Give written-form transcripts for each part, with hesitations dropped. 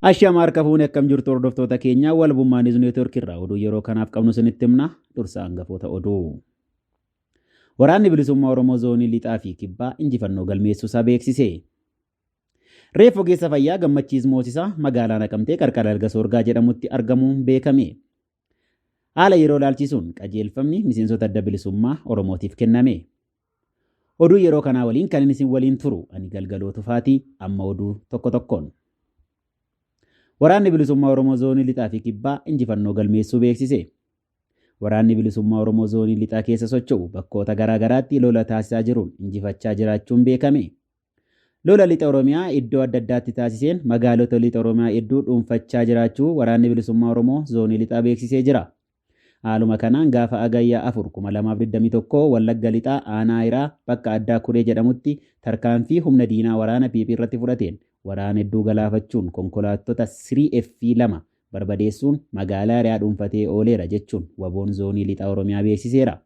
Ashama harka fuunee akkam jirtu hordoftoota keenya walbummaan News Network irraa oduu yeroo kanaaf qabnu isinitti himna dursa hangafoota oduu. Waraanni bilisummaa Oromoo zoonii lixaa fi kibbaa injifannoo galmeessuusaa beeksise. Reeffa ogeessa fayyaa Gammachiis Moosisaa magaalaa Naqamtee qarqara Dalga Soorgaa jedhamutti argamuun beekame. Haala yeroo ilaalchisuun qajeelfamni miseensota adda bilisummaa Oromootiif kenname. Oduu yeroo kanaa waliin kan isin waliin turu ani Galgaloo Tufaatii amma oduu tokko tokkoon. Waraanni bilisummaa Oromoo zoonii lixaa fi kibbaa injifannoo galmeessuu beeksise. Waraanni bilisummaa Oromoo zoonii lixaa keessa socho'u bakkoota garaa garaatti lola taasisaa jiruun injifachaa jiraachuun beekame. Lola lixa Oromiyaa iddoo adda addaatti taasiseen magaalota lixa Oromiyaa hedduu dhuunfachaa jiraachuu waraanni bilisummaa Oromoo zoonii lixaa beeksisee jira. Haaluma kanaan gaafa Agayyaa 4/2021 Wallagga lixaa aanaa Hiraa bakka addaa Kuree jedhamutti tarkaanfii humna diinaa waraana PP irratti fudhateen waraana hedduu galaafachuun konkolaattota 3F2 barbadeessuun magaalaa Hiriyaa dhuunfatee ooleera jechuun waboon zoonii lixaa Oromiyaa beeksiseera.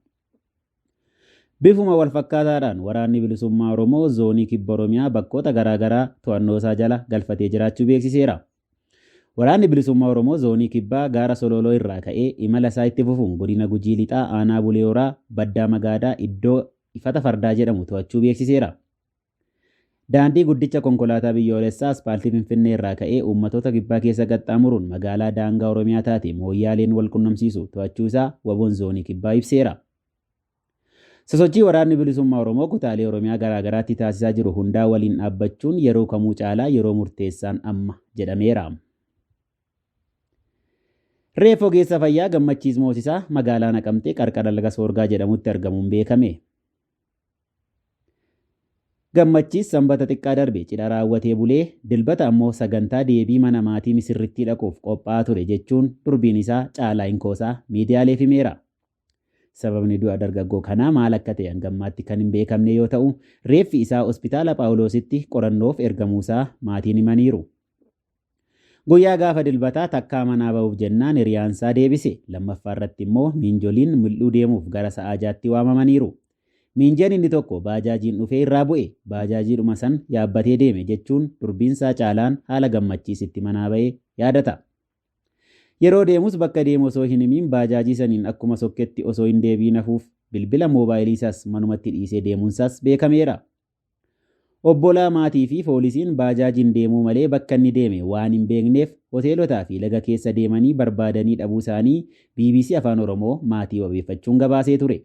Bifuma walfakkaataadhaan waraanni bilisummaa Oromoo zoonii kibba Oromiyaa bakkoota garaa garaa to'annoo isaa jala galfatee jiraachuu beeksiseera. Waraanni bilisummaa Oromoo zoonii kibbaa gaara Sololoo irraa ka'ee imala isaa itti fufuun godina Gujii lixaa aanaa Bulee Horaa Baddaa Magaadaa iddoo Ifata Fardaa jedhamu to'achuu beeksiseera. Daandii guddicha konkolaataa biyyoolessaa aspaaltii Finfinnee irraa ka'ee uummattoota kibbaa keessa qaxxaamuruun magaalaa daangaa Oromiyaa taate Mooyyaaleen wal qunnamsiisu to'achuu isaa waboon zoonii kibbaa ibseera. Sosochii waraanni bilisummaa Oromoo kutaalee Oromiyaa garaa garaatti taasisaa jiru hundaa waliin dhaabbachuun yeroo kamuu caalaa yeroo murteessaan amma jedhameera. Reeffa ogeessa fayyaa Gammachiis Moosisaa magaalaa Naqamtee qarqara Dalga Soorgaa jedhamutti argamuun beekame. Gammachiis sanbata xiqqaa darbe cidha raawwatee bulee dilbata ammoo sagantaa deebii mana maatii misirrittii dhaquuf qophaa'aa ture jechuun durbiin isaa Caalaa Inkoosaa miidiyaaleef himeera. Sababni du'a dargaggoo kanaa maal akka ta'e hangammaatti kan hin beekamne yoo ta'u, reeffi isaa hospitaala Phaawulositti qorannoof ergamuusaa maatiin himaniiru. Guyyaa gaafa dilbataa takkaa manaa ba'uuf jennaan hiriyaansaa deebise. Lammaffaa irratti immoo miinjoliin mul'uu deemuuf gara sa'a jaatti waamamaniiru. Miinjeen inni tokko baajaajiin dhufee irraa bu'e. Baajaajiidhuma san yaabbatee deeme jechuun durbiinsaa Caalaan haala Gammachiisitti manaa ba'ee yaadata. Yeroo deemus bakka deemu osoo hin himiin baajaajii saniin akkuma sokketti osoo hin deebiin hafuuf bilbila moobaayilii isaas manumatti dhiisee deemuunsaas beekameera. Obbolaa maatii fi poolisiin baajaajiin deemuu malee bakka inni deeme waan hin beekneef hoteelotaa fi laga keessa deemanii barbaadanii dhabuu isaanii BBC Afaan Oromoo maatii wabeeffachuun gabaasee ture.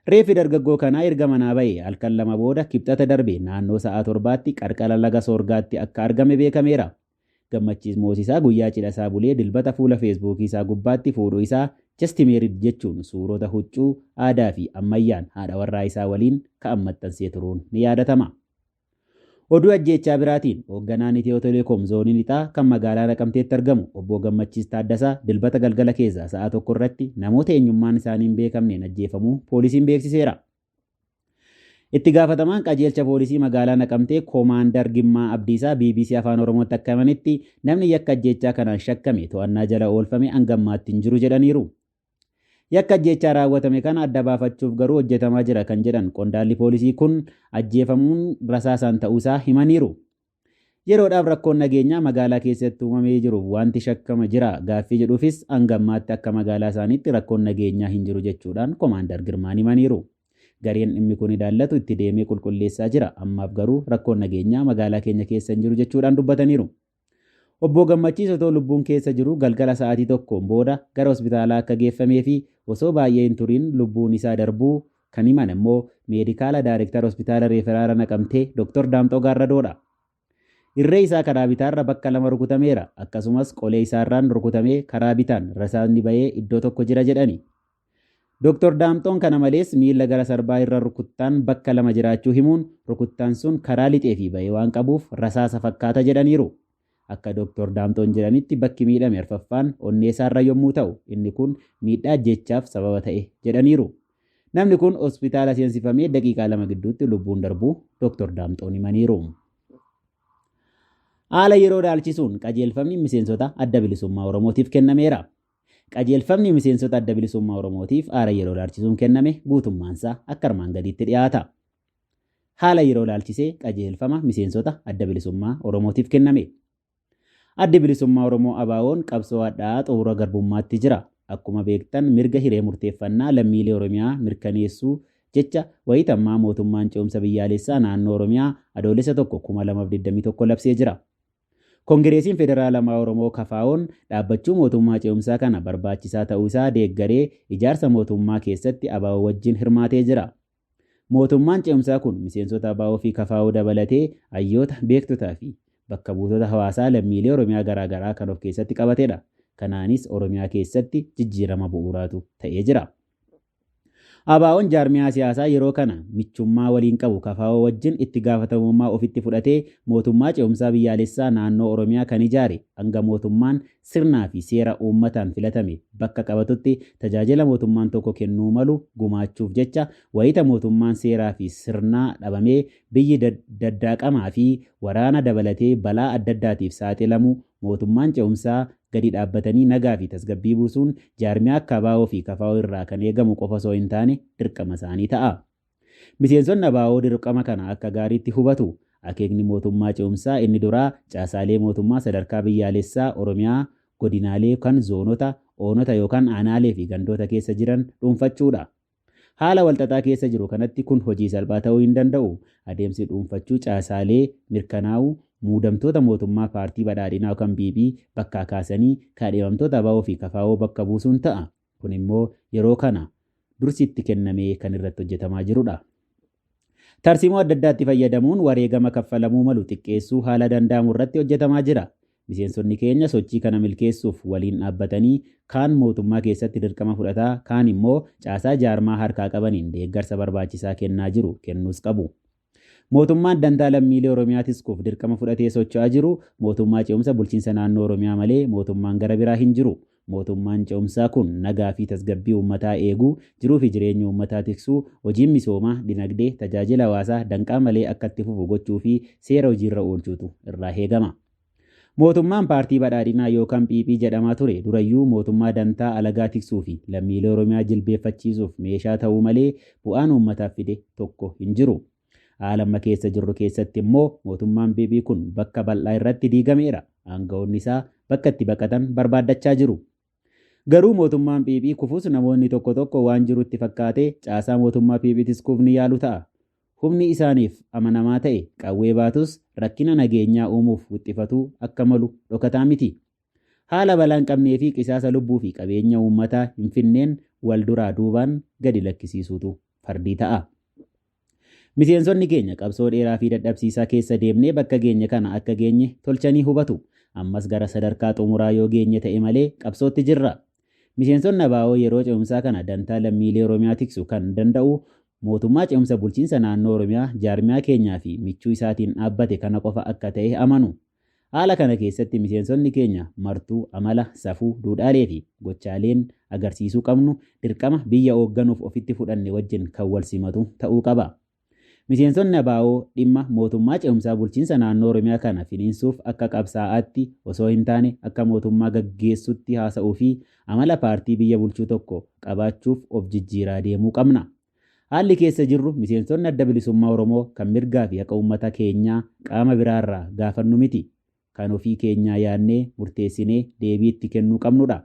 Reeffi dargaggoo kanaa erga manaa ba'e halkan lama booda kibxata darbe naannoo sa'a 7tti qarqara laga Soorgaatti akka argame beekameera. Gammachiis Moosisaa guyyaa cidha isaa bulee dilbata fuula feesbuukii isaa gubbaatti fuudhuu isaa Chestimeerid jechuun suurota huccuu aadaa fi ammayyaan haadha warraa isaa waliin ka'an maxxansee turuun ni yaadatama. Oduu ajjeechaa biraatiin hoogganaan Itiyoo Teleekoom zoonii lixaa kan magaalaa Naqamteetti argamu obbo Gammachiis Taaddasaa dilbata galgala keessaa sa'a 1 irratti namoota eenyummaan isaanii hin beekamneen ajjeefamuu poolisiin beeksiseera. Itti gaafatamaan qajeelcha poolisii magaalaa Naqamtee Koomaandar Gimmaa Abdiisaa BBC Afaan Oromootti akka himanitti namni yakka ajjeechaa kanaan shakkame to'annaa jala oolfame hangammaatti hin jiru jedhaniiru. Yakka ajjeechaa raawwatame kana adda baafachuuf garuu hojjetamaa jira kan jedhan qondaalli poolisii kun ajjeefamuun rasaasaan ta'uusaa himaniiru. Yeroodhaaf rakkoon nageenyaa magaalaa keessatti uumamee jiru wanti shakkama jira gaaffii jedhuufis hangammaatti akka magaalaa isaaniitti rakkoon nageenyaa hin jiru jechuudhaan Koomaandar Girmaan himaniiru. Gareen dhimmi kun ilaallatu itti deemee qulqulleessaa jira. Ammaaf garuu rakkoon nageenyaa magaalaa keenya keessa hin jiru jechuudhaan dubbataniiru. Obbo Gammachiis otoo lubbuun keessa jiru galgala sa'aatii 1 booda gara hospitaalaa akka geeffamee fi osoo baay'ee hin turiin lubbuun isaa darbuu kan himan immoo meedikaala daayirektara hospitaala reeferaara Naqamtee Dr. Daamxoo Gaarradoodha. Irree isaa karaa bitaarra bakka 2 rukutameera. Akkasumas qolee isaarraan rukutamee karaa bitaan rasaasni ba'ee iddoo tokko jira jedhani. Dr. Daamxoon kana malees miila gara sarbaa irra rukuttaan bakka 2 jiraachuu himuun rukuttaan sun karaa lixee fi ba'ee waan qabuuf rasaasa fakkaata jedhaniiru. Akka Dr. Daamxoon jedhanitti bakki miidhame arfaffaan onnee isaarra yommuu ta'u inni kun miidhaa ajjeechaaf sababa ta'e jedhaniiru. Namni kun hospitaala seensifamee daqiiqaa 2 gidduutti lubbuun darbuu Dr. Daamxoon himaniiru. Haala yeroo ilaalchisuun qajeelfamni miseensota adda bilisummaa Oromootiif kennameera. Qajeelfamni miseensota adda bilisummaa Oromootiif haala yeroo ilaalchisuun kenname guutummaansaa akka armaan gadiitti dhiyaata. Haala yeroo ilaalchisee qajeelfama miseensota adda bilisummaa Oromootiif kenname. Addi bilisummaa Oromoo ABO'n qabsoo hadhaa'aa xumura garbummaatti jira. Akkuma beektan mirga hiree murteeffannaa lammiilee Oromiyaa mirkaneessuu jecha wayitammaa mootummaan ce'umsa biyyaalessaa naannoo Oromiyaa adoolessa 1 labsee jira. Koongireesiin Federaalawaa Oromoo KFO'n dhaabbachuu mootummaa ce'umsaa kana barbaachisaa ta'uu isaa deeggaree ijaarsa mootummaa keessatti ABO wajjin hirmaatee jira. Mootummaan ce'umsaa kun miseensota ABO fi KFO dabalatee hayyoota beektotaa fi bakka buutota hawaasaa lammiilee Oromiyaa garaagaraa kan of keessatti qabatedha. Kanaanis Oromiyaa keessatti jijjiirama bu'uuraatu ta'ee jira. ABO'n jaarmiyaa siyaasaa yeroo kana michummaa waliin qabu KFO wajjin itti gaafatamummaa ofitti fudhatee mootummaa ce'umsaa biyyaalessaa naannoo Oromiyaa kan ijaare hanga mootummaan sirnaa fi seera uummataan filatame bakka qabatutti tajaajila mootummaan tokko kennuu malu gumaachuuf jecha wayita mootummaan seeraa fi sirnaa dhabamee biyyi daddaaqamaa fi waraana dabalatee balaa adda addaatiif saaxilamu mootummaan ce'umsaa gadi dhaabbatanii nagaa fi tasgabbii buusuun jaarmiyaa akka ABO fi KFO irraa kan eegamu qofa osoo hin taane dirqama isaanii ta'a. Miseensonni ABO dirqama kana akka gaariitti hubatu. Akeekni mootummaa ce'umsaa inni duraa caasaalee mootummaa sadarkaa biyyaalessaa Oromiyaa godinaalee kan zoonota, oonota yookaan aanaalee fi gandoota keessa jiran dhuunfachuudha. Haala walxaxaa keessa jiru kanatti kun hojii salphaa ta'uu hin danda'u. Adeemsi dhuunfachuu caasaalee mirkanaa'uu muudamtoota mootummaa paartii badhaadhinaa yookaan BB bakkaa kaasanii kaadhimamtoota ABO fi KFO bakka buusuun ta'a. Kun immoo yeroo kana dursi itti kennamee kan irratti hojjetamaa jirudha. Tarsiimoo adda addaatti fayyadamuun wareegama kaffalamuu malu xiqqeessuu haala danda'amu irratti hojjetamaa jira. Miseensonni keenya sochii kana milkeessuuf waliin dhaabbatanii kaan mootummaa keessatti dirqama fudhataa kaan immoo caasaa jaarmaa harkaa qabaniin deeggarsa barbaachisaa kennaa jiru kennuus qabu. Mootummaan dantaa lammiilee Oromiyaa tiskuuf dirqama fudhatee socho'aa jiru mootummaa ce'umsa bulchiinsa naannoo Oromiyaa malee mootummaan gara biraa hin jiru. Mootummaan ce'umsaa kun nagaa fi tasgabbii uummataa eeguu, jiruu fi jireenya uummataa tiksuu, hojiin misoomaa, dinagdee, tajaajila hawaasaa danqaa malee akka itti fufu gochuu fi seera hojiirra oolchuutu irraa eegama. Mootummaan paartii badhaadhinaa yookaan PP jedhamaa ture durayyuu mootummaa dantaa alagaa tiksuu fi lammiilee Oromiyaa jilbeeffachiisuuf meeshaa ta'uu malee bu'aan uummataaf fide tokko hin jiru. Haala amma keessa jirru keessatti immoo mootummaan PP kun bakka bal'aa irratti diigameera. Aangawoonni isaa bakka itti baqatan barbaaddachaa jiru. Garuu mootummaan PP kufuus namoonni tokko tokko waan jirutti fakkaatee caasaa mootummaa PP tiskuuf ni yaalu ta'a. Humni isaaniif amanamaa ta'e qawwee baatus rakkina nageenyaa uumuuf wixxifatuu akka malu dhokataa miti. Haala balaa hin qabnee fi qisaasa lubbuu fi qabeenya uummataa hin finneen wal duraa duubaan gadi lakkisiisuutu fardii ta'a. Miseensonni keenya qabsoo dheeraa fi dadhabsiisaa keessa deemnee bakka geenye kana akka geenye tolchanii hubatu. Ammas gara sadarkaa xumuraa yoo geenye ta'e malee qabsootti jirra. Miseensonni ABO yeroo ce'umsaa kana dantaa lammiilee Oromiyaa tiksu kan danda'u mootummaa ce'umsa bulchiinsa naannoo Oromiyaa jaarmiyaa keenyaa fi michuu isaatiin dhaabbate kana qofa akka ta'e amanu. Haala kana keessatti miseensonni keenya martuu amala, safuu, duudhaalee fi gochaaleen agarsiisuu qabnu dirqama biyya hoogganuuf ofitti fudhanne wajjin kan wal simatu ta'uu qaba. Miseensonni ABO dhimma mootummaa ce'umsaa bulchiinsa naannoo Oromiyaa kana finiinsuuf akka qabsaa'aatti osoo hin taane akka mootummaa gaggeessutti haasa'uu fi amala paartii biyya bulchuu tokko qabaachuuf of jijjiiraa deemuu qabna. Haalli keessa jirru miseensonni adda bilisummaa Oromoo kan mirgaa fi haqa uummata keenyaa qaama biraarraa gaafannu miti. Kan ofii keenyaa yaadnee murteessinee deebii itti kennuu qabnudha.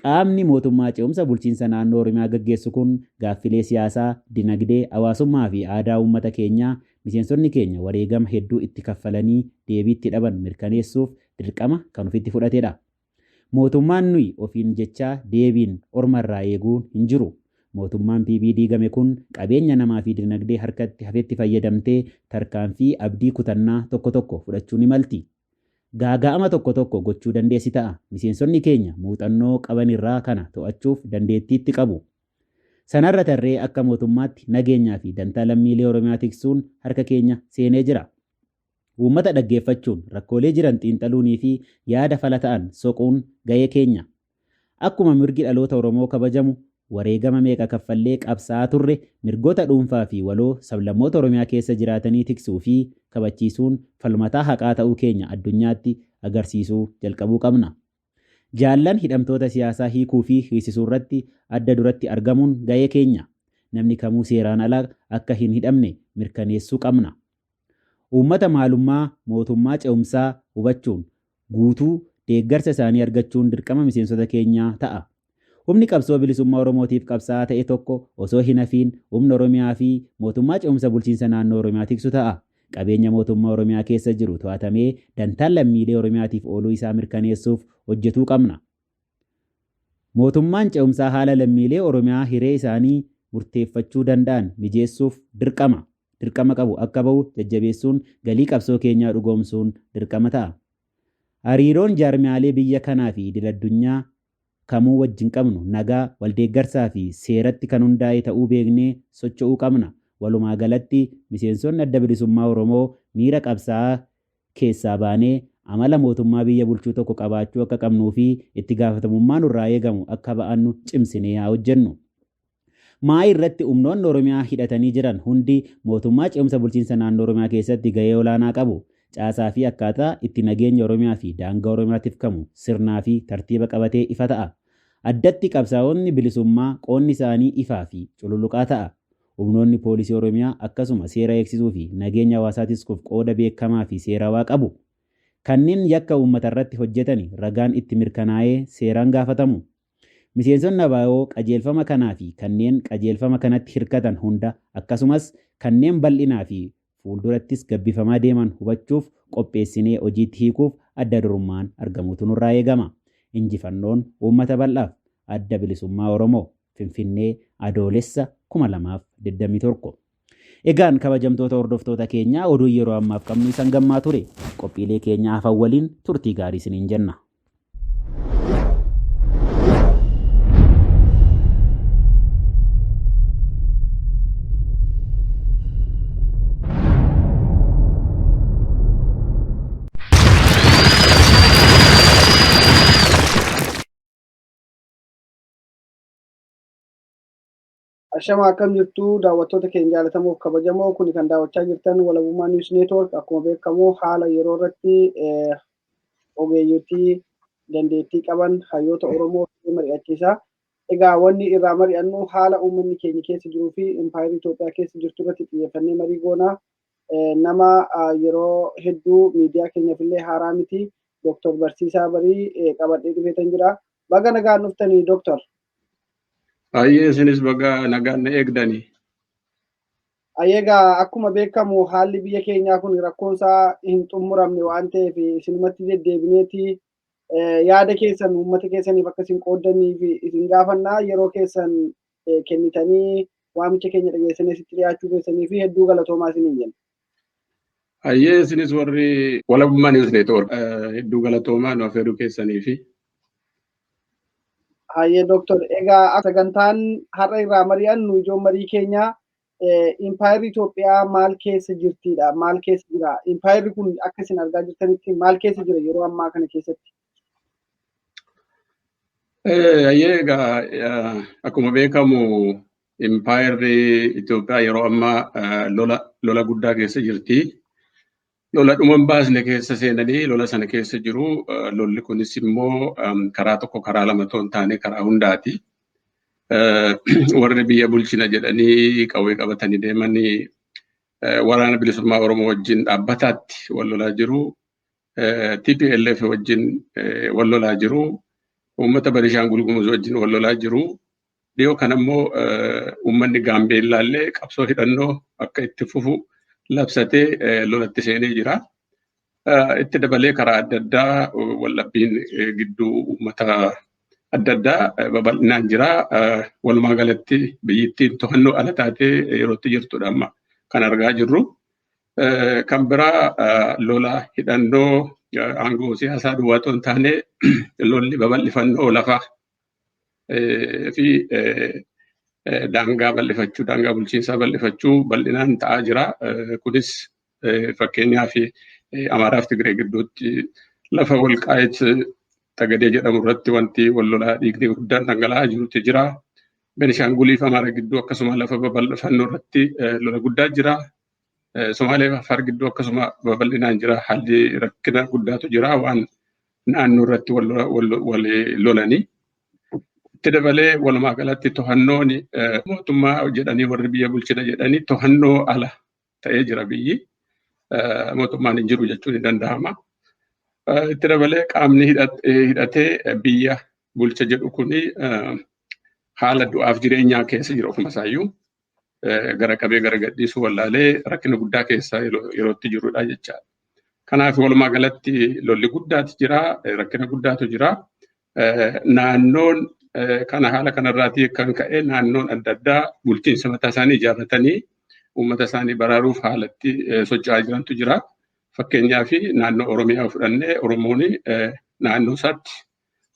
Qaamni mootummaa ce'umsa bulchiinsa naannoo Oromiyaa gaggeessu kun gaaffilee siyaasaa, dinagdee, hawaasummaa fi aadaa uummata keenyaa miseensonni keenya wareegama hedduu itti kaffalanii deebii itti dhaban mirkaneessuuf dirqama kan ofitti fudhatedha. Mootummaan nuyi ofiin jechaa deebiin ormarraa eeguun hin jiru. Mootummaan PP diigame kun qabeenya namaa fi dinagdee harkatti hafetti fayyadamtee tarkaanfii abdii kutannaa tokko tokko fudhachuu ni malti. Gaaga'ama tokko tokko gochuu dandeessi ta'a. Miseensonni keenya muuxannoo qabanirraa kana to'achuuf dandeettiitti qabu. Sanarra tarree akka mootummaatti nageenyaa fi dantaa lammiilee Oromiyaa tiksuun harka keenya seenee jira. Uummata dhaggeeffachuun rakkoolee jiran xiinxaluunii fi yaada fala ta'an soquun gahee keenya. Akkuma mirgi dhaloota Oromoo kabajamu wareegama meeqa kaffallee qabsaa'aa turre mirgoota dhuunfaa fi waloo sablammoota Oromiyaa keessa jiraatanii tiksuu fi kabachiisuun falmataa haqaa ta'uu keenya addunyaatti agarsiisuu jalqabuu qabna. Jaallan hidhamtoota siyaasaa hiikuu fi hiisisuu irratti adda duratti argamuun gahee keenya. Namni kamuu seeraan alaa akka hin hidhamne mirkaneessuu qabna. Uummata maalummaa mootummaa ce'umsaa hubachuun guutuu deeggarsa isaanii argachuun dirqama miseensota keenyaa ta'a. Humni qabsoo bilisummaa Oromootiif qabsaa'aa ta'e tokko osoo hin hafiin humna Oromiyaa fi mootummaa ce'umsa bulchiinsa naannoo Oromiyaa tiksu ta'a. Qabeenya mootummaa Oromiyaa keessa jiru to'atamee dantaan lammiilee Oromiyaatiif ooluu isaa mirkaneessuuf hojjetuu qabna. Mootummaan ce'umsaa haala lammiilee Oromiyaa hiree isaanii murteeffachuu danda'an mijeessuuf dirqama qabu akka bahu jajjabeessuun galii qabsoo keenyaa dhugoomsuun dirqama ta'a. Hariiroon jaarmiyaalee biyya kanaa fi idil-addunyaa kamuu wajjin qabnu nagaa, waldeeggarsaa fi seeratti kan hundaa'e ta'uu beeknee socho'uu qabna. Walumaa galatti miseensonni adda bilisummaa Oromoo miira qabsaa'aa keessaa baanee amala mootummaa biyya bulchuu tokko qabaachuu akka qabnuu fi itti gaafatamummaan nurraa eegamu akka ba'annu cimsinee haa hojjennu. Maayii irratti humnoonni Oromiyaa hidhatanii jiran hundi mootummaa ce'umsa bulchiinsa naannoo Oromiyaa keessatti gahee olaanaa qabu. Caasaa fi akkaataa itti nageenya Oromiyaa fi daangaa Oromiyaatiif kamu sirnaa fi tartiiba qabatee ifa ta'a. Addatti qabsaa'onni bilisummaa qoonni isaanii ifaa fi cululuqaa ta'a. Humnoonni poolisii Oromiyaa akkasuma seera eegsisuu fi nageenya hawaasaatiif qooda beekamaa fi seerawaa qabu. Kanneen yakka uummata irratti hojjetan ragaan itti mirkanaa'ee seeraan gaafatamu. Miseensonni ABO qajeelfama kanaa fi kanneen qajeelfama kanatti hirkatan hunda akkasumas kanneen bal'inaa fi fuuldurattis gabbifamaa deeman hubachuuf qopheessinee hojiitti hiikuuf adda durummaan argamuutu nurraa eegama. Injifannoon uummata bal'aaf. Adda bilisummaa Oromoo Finfinnee Adoolessa 2021. Egaan kabajamtoota hordoftoota keenyaa oduu yeroo ammaaf qabnu isan gammaa ture. Qophiilee keenyaa hafan waliin turtii gaarii isiniin jenna. Ashama akkam jirtu daawwattoota keenya jaalatamoo kabajamoo kun kan daawwachaa jirtan walabummaa News Network akkuma beekamu haala yeroo irratti ogeeyyotii dandeettii qaban hayyoota Oromoo mari'achiisa. Egaa wanni irraa mari'annu haala uummanni keenya keessa jiruu fi impaayirri Itoophiyaa keessa jirtu irratti xiyyeeffannee marii goona. Nama yeroo hedduu miidiyaa keenyaaf illee haaraa miti Dr. Barsiisaa Barii qabadhee dhufeetan jira. Baga nagaan dhuftanii Dr. Ayyee isinis baga nagaan na eegdanii. Egaa akkuma beekamu haalli biyya keenyaa kun rakkoonsaa hin xumuramne waan ta'eef isinumatti deddeebineeti yaada keessan uummata keessaniif akka isin qooddanii fi isin gaafannaa yeroo keessan kennitanii waamicha keenya dhageessanii asitti dhiyaachuu keessanii fi hedduu galatoomaa isiniin jenna. Ayyee isinis warri walabummaa News Network hedduu galatoomaa nu affeeruu keessanii fi. Hayyee Doktor, egaa sagantaan har'a irraa mari'annu ijoon marii keenya impaayirri Itoophiyaa maal keessa jirtidha? Maal keessa jira? Impaayirri kun akka isin argaa jirtanitti maal keessa jira yeroo ammaa kana keessatti? Ayyee egaa akkuma beekamu impaayirri Itoophiyaa yeroo ammaa lola guddaa keessa jirti. Lola dhuman baasne keessa seenanii lola sana keessa jiru. Lolli kunis immoo karaa tokko karaa lama otoo hin taane karaa hundaati. Warri biyya bulchina jedhanii qawwee qabatanii deemanii waraana bilisummaa Oromoo wajjin dhaabbataatti wal lolaa jiru. TPLF wajjin wal lolaa jiru. Uummata Beenishaangul Gumuz wajjin wal lolaa jiru. Dhiyoo kana immoo uummanni Gaambeellaa illee qabsoo hidhannoo akka itti fufu labsatee lolatti seenee jira. Itti dabalee karaa adda addaa waldhabbiin gidduu uummata adda addaa babal'inaan jira. Walumaa galatti biyyittiin to'annoo ala taatee yerootti jirtudha amma kan argaa jirru. Kan biraa lola hidhannoo aangoo siyaasaa duwwaa otoo hin taane lolli babal'ifannoo lafaa fi daangaa bal'ifachuu, daangaa bulchiinsaa bal'ifachuu bal'inaan ta'aa jira. Kunis fakkeenyaaf Amaaraa fi Tigree gidduutti lafa Walqaayit Tagadee jedhamu irratti wanti wal lolaa dhiigni guddaan dhangala'aa jirutti jira. Beenishaangulii fi Amaaraa gidduu akkasuma lafa babal'ifannoo irratti lola guddaa jira. Somaalee fi Affaar gidduu akkasuma babal'inaan jira. Haalli rakkina guddaatu jira waan naannoo irratti wal lolanii. Itti dabalee walumaa galatti to'annoon mootummaa jedhanii warri biyya bulchina jedhanii to'annoo ala ta'ee jira biyyi. Mootummaan hin jiru jechuun ni danda'ama. itti dabalee qaamni hidhatee biyya bulcha jedhu kuni haala du'aaf jireenyaa keessa jira ofuma isaayyuu gara qabee gara gadhiisuu wallaalee rakkina guddaa keessa yerootti jirudha jechaadha. Kanaaf walumaa galatti lolli guddaatu jira, rakkina guddaatu jira. Naannoon kana haala kanarraatii kan ka'e naannoon adda addaa bulchiinsa mataa isaanii ijaarratanii uummata isaanii baraaruuf haalatti socho'aa jirantu jira. Fakkeenyaaf naannoo Oromiyaa fudhannee Oromoon naannoo isaatti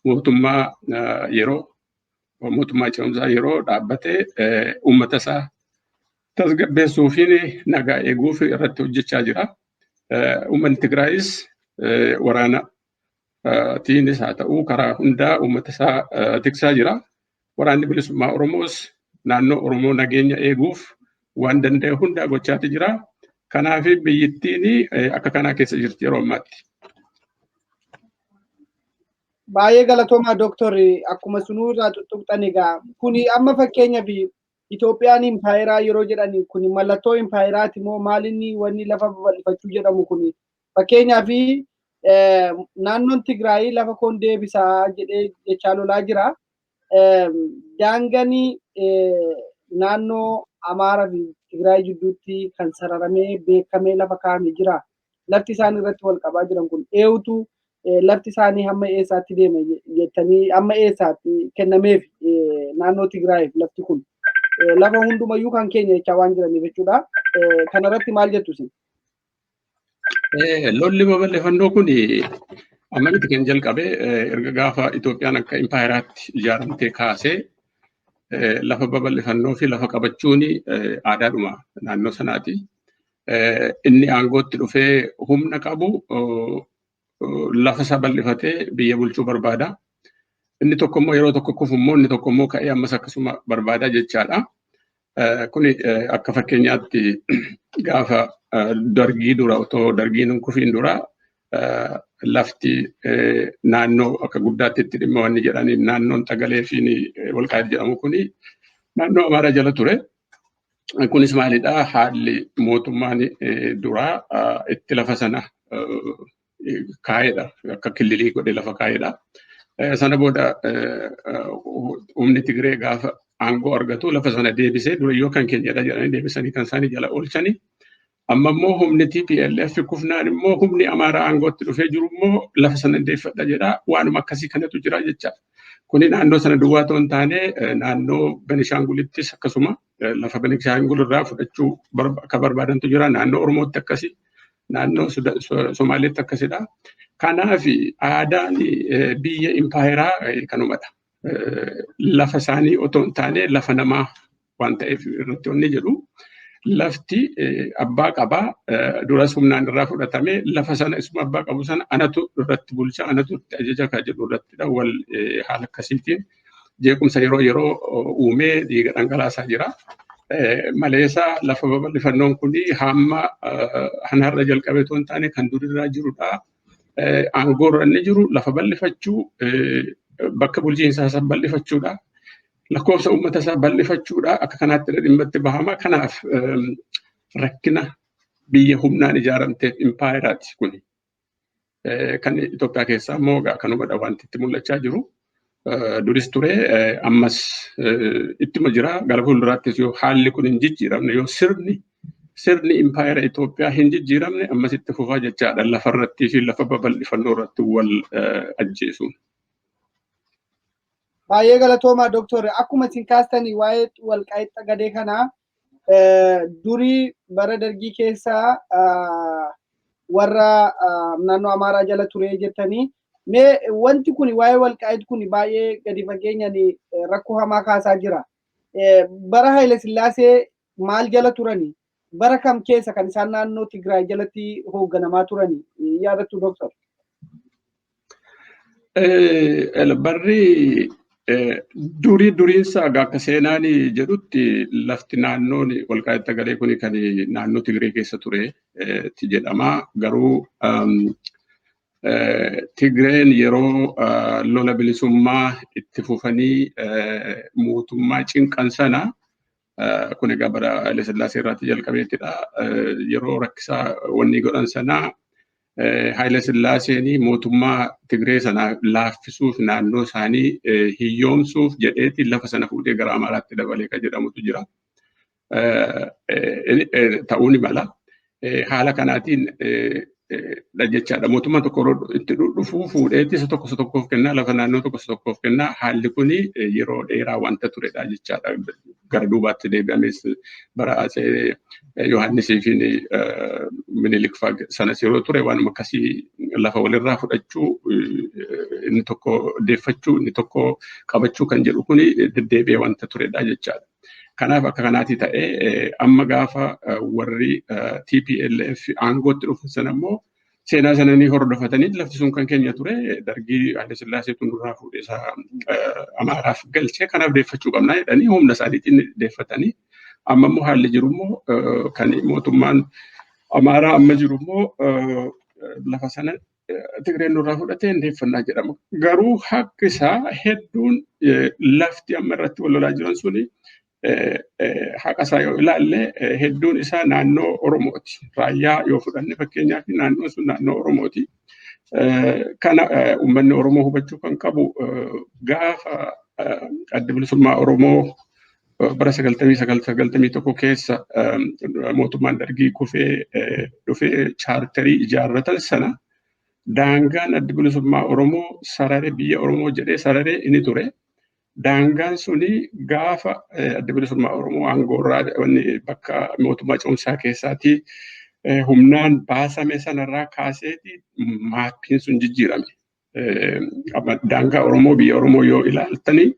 mootummaa ce'umsaa yeroo dhaabbatee uummata isaa tasgabbeessuu fi nagaa eeguuf irratti hojjechaa jira. Uummanni Tigraayis waraana tiinis haa ta'uu karaa hundaa uummata isaa tiksaa jira. Waraanni bilisummaa Oromoos naannoo Oromoo nageenya eeguuf waan danda'e hundaa gochaati jira. Kanaaf biyyittiin akka kanaa keessa jirti yeroo ammaatti. Baay'ee galatoomaa Dooktorri akkuma sunuu irraa tuttuqxan egaa kuni amma fakkeenyaaf Itoophiyaan impaayeraa yeroo jedhan kuni mallattoo impaayeraati moo maalinni wanni lafa babal'ifachuu jedhamu kuni fakkeenyaaf naannoon Tigraay lafa koon deebisaa jedhee jechaa lolaa jira. Daanganii naannoo Amaaraa fi Tigraay jidduutti kan sararamee beekamee lafa kaa'amee jira. Lafti isaan irratti wal qabaa jiran kun eewutu lafti isaanii hamma eessaatti deeme jettanii hamma eessaatti kennameef naannoo Tigraayiif lafti kun lafa hundumayyuu kan keenya jechaa waan jiraniif jechuudha. Kanarratti maal jettu isin? Lolli babal'ifannoo kun ammamitti kan jalqabe erga gaafa Itoophiyaan akka impaayeraatti ijaaramtee kaasee lafa babal'ifannoo fi lafa qabachuun aadaadhuma naannoo sanaati. Inni aangootti dhufee humna qabu lafa isaa bal'ifatee biyya bulchuu barbaada. Inni tokko immoo yeroo tokko kufu immoo inni tokko immoo ka'ee ammas akkasuma barbaada jechaadha. Kuni akka fakkeenyaatti gaafa dargii dura otoo dargiin hin kufiin dura lafti naannoo akka guddaatti itti dhimma wanni jedhaniif naannoon Xagalee fi Walqaayit jedhamu kuni naannoo Amaaraa jala ture. Kunis maalidhaa haalli mootummaan duraa itti lafa sana kaa'edha akka killilii godhee lafa kaa'edha. Sana booda humni Tigree gaafa aangoo argatu lafa sana deebisee durayyoo kan keenyadha jedhanii deebisanii kan isaanii jala oolchanii. Amma immoo humni TPLF kufnaan immoo humni Amaaraa aangootti dhufee jiru immoo lafa sana deeffadha jedha. Waanuma akkasii kanatu jira jechaadha. Kuni naannoo sana duwwaa ta'uu hin taane naannoo Benishaangulittis akkasuma lafa Benishaangul irraa fudhachuu akka barbaadantu jira. Naannoo Oromootti akkasii, naannoo Somaaliitti akkasidha. Kanaaf aadaan biyya impaayeraa kanumadha. Lafa isaanii otoo hin taane lafa namaa waan ta'eef irratti wanni jedhu. Lafti abbaa qabaa duras humnaan irraa fudhatamee lafa sana isuma abbaa qabu sana anatu irratti bulcha anatu itti ajaja kan jedhu irrattidha wal haala akkasiitiin jeequmsa yeroo uumee dhiiga dhangalaasaa jira. Maleessa lafa babal'ifannoon kuni hamma hanarra jalqabee otoo hin taane kan durirraa jirudha. Aangoorra inni jiru lafa bal'ifachuu bakka bulchiinsaa isaa bal'ifachuudha. Lakkoofsa uummata isaa bal'ifachuudha akka kanaatti dhimma itti bahama. Kanaaf rakkina biyya humnaan ijaaramteef impaayeraati kuni. Kan Itoophiyaa keessaa immoo kanumadha wanti itti mul'achaa jiru. Duris ture ammas ittuma jira gara fuulduraattis yoo haalli kun hin jijjiiramne yoo sirni impaayera Itoophiyaa hin jijjiiramne ammas itti fufaa jechaadha lafarrattii fi lafa babal'ifannoo irratti wal ajjeesuun. Baay'ee galatoomaa Dooktor. Akkuma isin kaastanii waa'ee Walqaayit Xagadee kanaa durii bara dargii keessaa warra naannoo Amaaraa jala ture jettanii mee wanti kun waa'ee Walqaayit kun baay'ee gadi fageenyaan rakkoo hamaa kaasaa jira. Bara Haile Sillaasee maal jala turani? Bara kam keessa kan isaan naannoo Tigraay jalatti hoogganamaa turani? Yaadattu Dooktor? Barri duriinsa akka seenaan jedhutti lafti naannoon Walqaayit Xagadee kuni kan naannoo Tigree keessa ture jedhama. Garuu Tigreen yeroo lola bilisummaa itti fufanii mootummaa cinqan sana kun egaa bara Haile Sillaasee irratti jalqabeettidha. Yeroo rakkisaa wanni godhan sana Haile Sillaaseen mootummaa Tigree sana laaffisuuf naannoo isaanii hiyyoomsuuf jedheeti lafa sana fuudhee gara Amaaraatti dabalee kan jedhamutu jira. Ta'uu ni mala. Haala kanaatiin jechaadha. Mootummaan tokko itti dhufuu fuudheetti isa tokkoof kennaa lafa naannoo tokkoof kennaa haalli kuni yeroo dheeraa wanta turedha jechaadha. Gara duubaatti deebi'ames bara Yohaannisii fi Minilik sanas yeroo ture waanuma akkasii lafa walirraa fudhachuu inni tokko deeffachuu inni tokko qabachuu kan jedhu kuni deddeebi'ee wanta turedha jechaadha. Kanaaf akka kanaati ta'ee amma gaafa warri TPLF aangootti dhufan sana immoo seenaa sana ni hordofatanii lafti sun kan keenya ture dargii Haile Sillaaseetu nurraa fuudhee isaa Amaaraaf galchee kanaaf deeffachuu qabnaa jedhanii humna isaaniitiin deeffatanii amma immoo haalli jiru immoo kan mootummaan Amaaraa amma jiru immoo lafa sana Tigreen nurraa fudhatee deeffannaa jedhama. Garuu haqqi isaa hedduun lafti amma irratti wal lolaa jiran suni haqa isaa yoo ilaalle hedduun isaa naannoo Oromooti. Raayyaa yoo fudhanne fakkeenyaaf naannoon sun naannoo Oromooti. Kana uummanni Oromoo hubachuu kan qabu gaafa adda bilisummaa Oromoo bara 1991 keessa mootummaan dargii kufee dhufee chaartarii ijaarratan sana daangaan adda bilisummaa Oromoo sararee biyya Oromoo jedhee sararee inni ture. Daangaan suni gaafa adda bilisummaa Oromoo aangoorraa bakka mootummaa cimsaa keessaatti humnaan baasame sanarraa kaaseeti maappiin sun jijjiirame. Daangaa Oromoo biyya Oromoo yoo ilaaltanii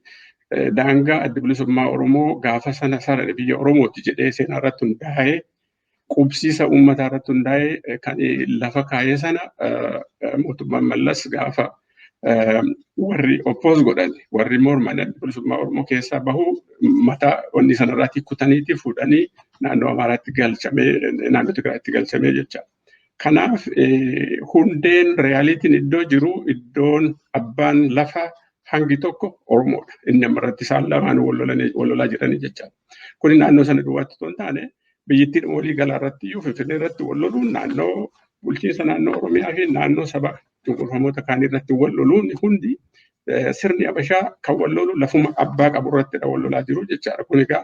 daangaa adda bilisummaa Oromoo gaafa sana sarara biyya Oromooti jedhee seenaa irratti hundaa'ee qubsiisa uummataa irratti hundaa'ee kan lafa kaayee sana mootummaan Mallas gaafa warri oppoos godhan warri morman adda bilisummaa Oromoo keessaa bahu mataa wanni sanarratti kutaniiti fuudhanii naannoo Amaaraatti galchamee naannoo Tigraayitti galchamee jecha. Kanaaf hundeen reyaalitiin iddoo jiru iddoon abbaan lafa hangi tokko Oromoodha. Inni ammarratti isaan lamaan wal lolaa jiranii jecha. Kuni naannoo sana duwwaatti osoo hin taane biyyattiin walii galaa irratti iyyuu Finfinnee irratti wal loluun naannoo bulchiinsa naannoo Oromiyaa fi naannoo saba cunqurfamoota kaanii irratti wal loluun hundi sirni Habashaa kan wal lolu lafuma abbaa qabu irrattidha wal lolaa jiru jechaadha. Kun egaa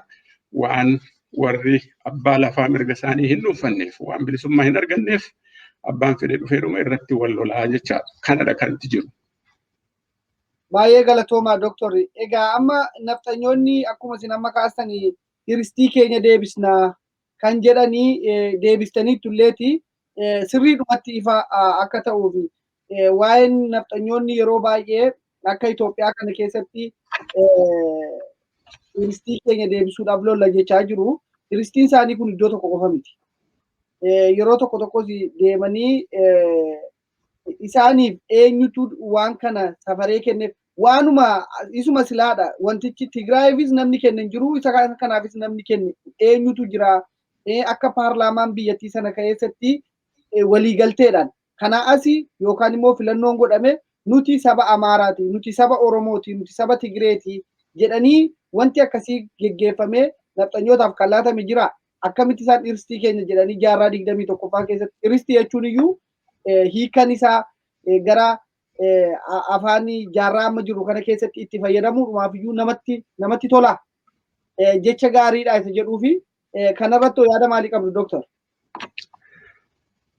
waan warri abbaa lafaa mirga isaanii hin dhuunfanneef waan bilisummaa hin arganneef abbaan fedhee dhufeedhuma irratti wal lolaa jechaadha. Kanadha kan itti jiru. Baay'ee galatoomaa Dooktorri. Egaa amma nafxanyoonni akkuma isin amma kaastanii hiristii keenya deebisnaa kan jedhanii deebistanii tulleeti sirriidhumatti ifa akka ta'uuf waa'een nafxanyoonni yeroo baay'ee akka Itoophiyaa kana keessatti hiristii keenya deebisuudhaaf lolla jechaa jiru. Hiristiin isaanii kun iddoo tokko qofa miti. Yeroo tokko tokkos deemanii isaaniif eenyutu waan kana safaree kenneef waanuma isuma silaadha. Wantichi Tigraayifis namni kenne hin jiru isa kanaafis namni kenne eenyutu jira. Akka paarlaamaan biyyattii sana keessatti waliigalteedhaan kana asii yookaan immoo filannoon godhame nuti saba Amaaraati, nuti saba Oromooti, nuti saba Tigreeti jedhanii wanti akkasii geggeeffamee nafxanyootaaf kan laatame jira. Akkamitti isaan hiristii keenya jedhanii jaarraa 21ffaa keessatti hiristii jechuun iyyuu hiikan isaa gara afaan jaarraa amma jiru kana keessatti itti fayyadamuudhumaaf iyyuu namatti tola. Jecha gaariidha isa jedhuufi kanarratti yaada maalii qabdu Dooktor?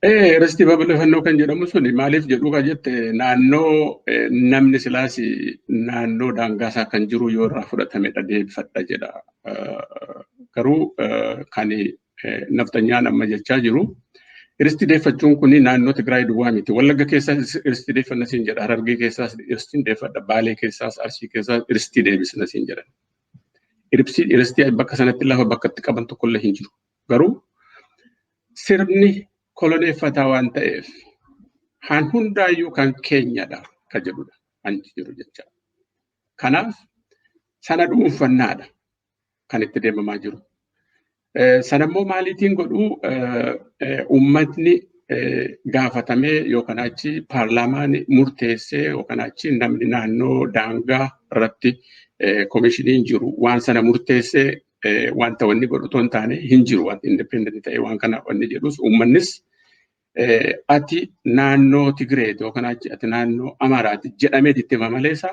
Hiristii babal'ifannoo kan jedhamu suni maaliif jedhu kan jette naannoo namni silaas naannoo daangaasaa kan jiru yoo irraa fudhatamedha deebifadha jedha. Garuu kan nafxanyaan amma jechaa jiru hiristii deeffachuun kuni naannoo Tigraay duwwaa miti. Wallagga keessaas hiristii deeffanna siin jedha. Harargee keessaas hiristii deeffadha. Baalee keessaas Arsii keessaas hiristii deebisna siin jedhan. Hiristii bakka sanatti lafa bakka itti qaban tokkollee hin jiru. Garuu sirni koloneeffataa waan ta'eef han hundaayyuu kan keenyadha kan jedhudha. Anti jiru jecha. Kanaaf sana dhuunfannaadha kan itti deemamaa jiru. Sanammoo maaliitiin godhuu uummatni gaafatamee yookaan achi paarlaamaan murteessee yookaan achi namni naannoo daangaa irratti komishiniin jiru waan sana murteessee wanta wanni godhu otoo hin taane hin jiru wanti independent ta'e waan kana wanni jedhus uummannis ati naannoo Tigreet yookaan ati naannoo Amaaraati jedhamee itti mamaleessa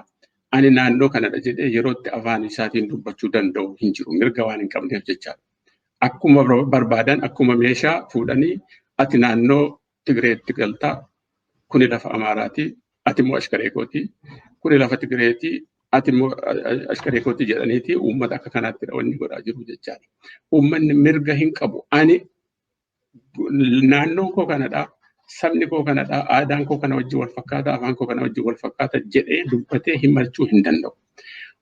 ani naannoo kanadha jedhee yerootti afaan isaatiin dubbachuu danda'u hin jiru mirga waan hin qabneef jechaadha. Akkuma barbaadan akkuma meeshaa fuudhanii ati naannoo Tigreetti galtaa kuni lafa Amaaraati ati immoo ashkaree kooti kuni lafa Tigreeti ati immoo ashkaree kooti jedhaniiti uummata akka kanaatti wanni godhaa jiru jechaadha. Uummanni mirga hin qabu ani naannoon koo kanadha sabni koo kanadha aadaan koo kana wajjin wal fakkaata afaan koo kana wajjin wal fakkaata jedhee dubbatee himachuu hin danda'u.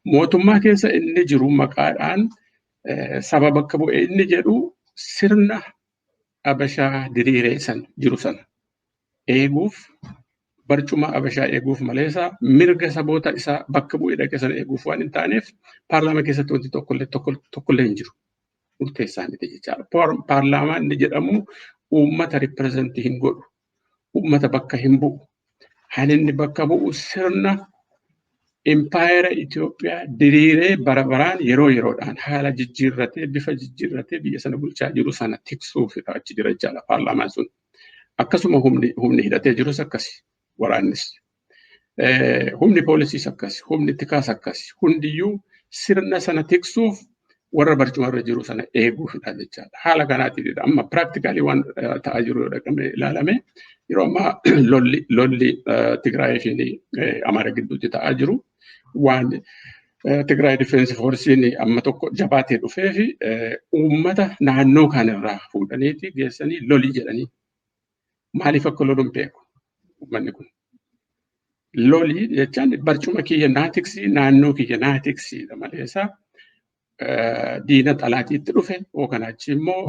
Mootummaa keessa inni jiru maqaadhaan saba bakka bu'ee inni jedhu sirna Abashaa diriiree san jiru sana eeguuf barcuma Abashaa eeguuf maleessa mirga saboota isaa bakka bu'ee dhaqee sana eeguuf waan hin taaneef paarlaamaa keessatti wanti tokkollee hin jiru. Murteessaa miti jechaadha. Paarlaamaan inni jedhamu uummata ripirezentii hin godhu. Uummata bakka hin bu'u. Kan inni bakka bu'u sirna impaayera Itoophiyaa diriiree bara baraan yeroo yeroodhaan haala jijjiirratee bifa jijjiirratee biyya sana bulchaa jiru sana tiksuufidha achi jira jechaadha paarlaamaan sun. Akkasuma humni hidhatee jirus akkasi waraannis. Humni poolisiis akkasi, humni tikaas akkasi. Hundiyyuu sirna sana tiksuuf warra barcumarra jiru sana eeguufidha jechaadha. Haala kanaatiifidha. Amma piraaktikaalii waan ta'aa jiru yoo dhaqamee ilaalame yeroo ammaa lolli Tigraayii fi Amaara gidduutti ta'aa jiru waan Tigraay Difeensi Foorsiin amma tokko jabaatee dhufee fi uummata naannoo kanarraa fuudhaniiti geessanii lolii jedhanii maaliif akka loluun beeku uummanni kun. Lolii jechaan barcuma kiyya naatiksi naannoo kiyya naatiksiidha maleessa diina xalaatiitti dhufe yookaan achi immoo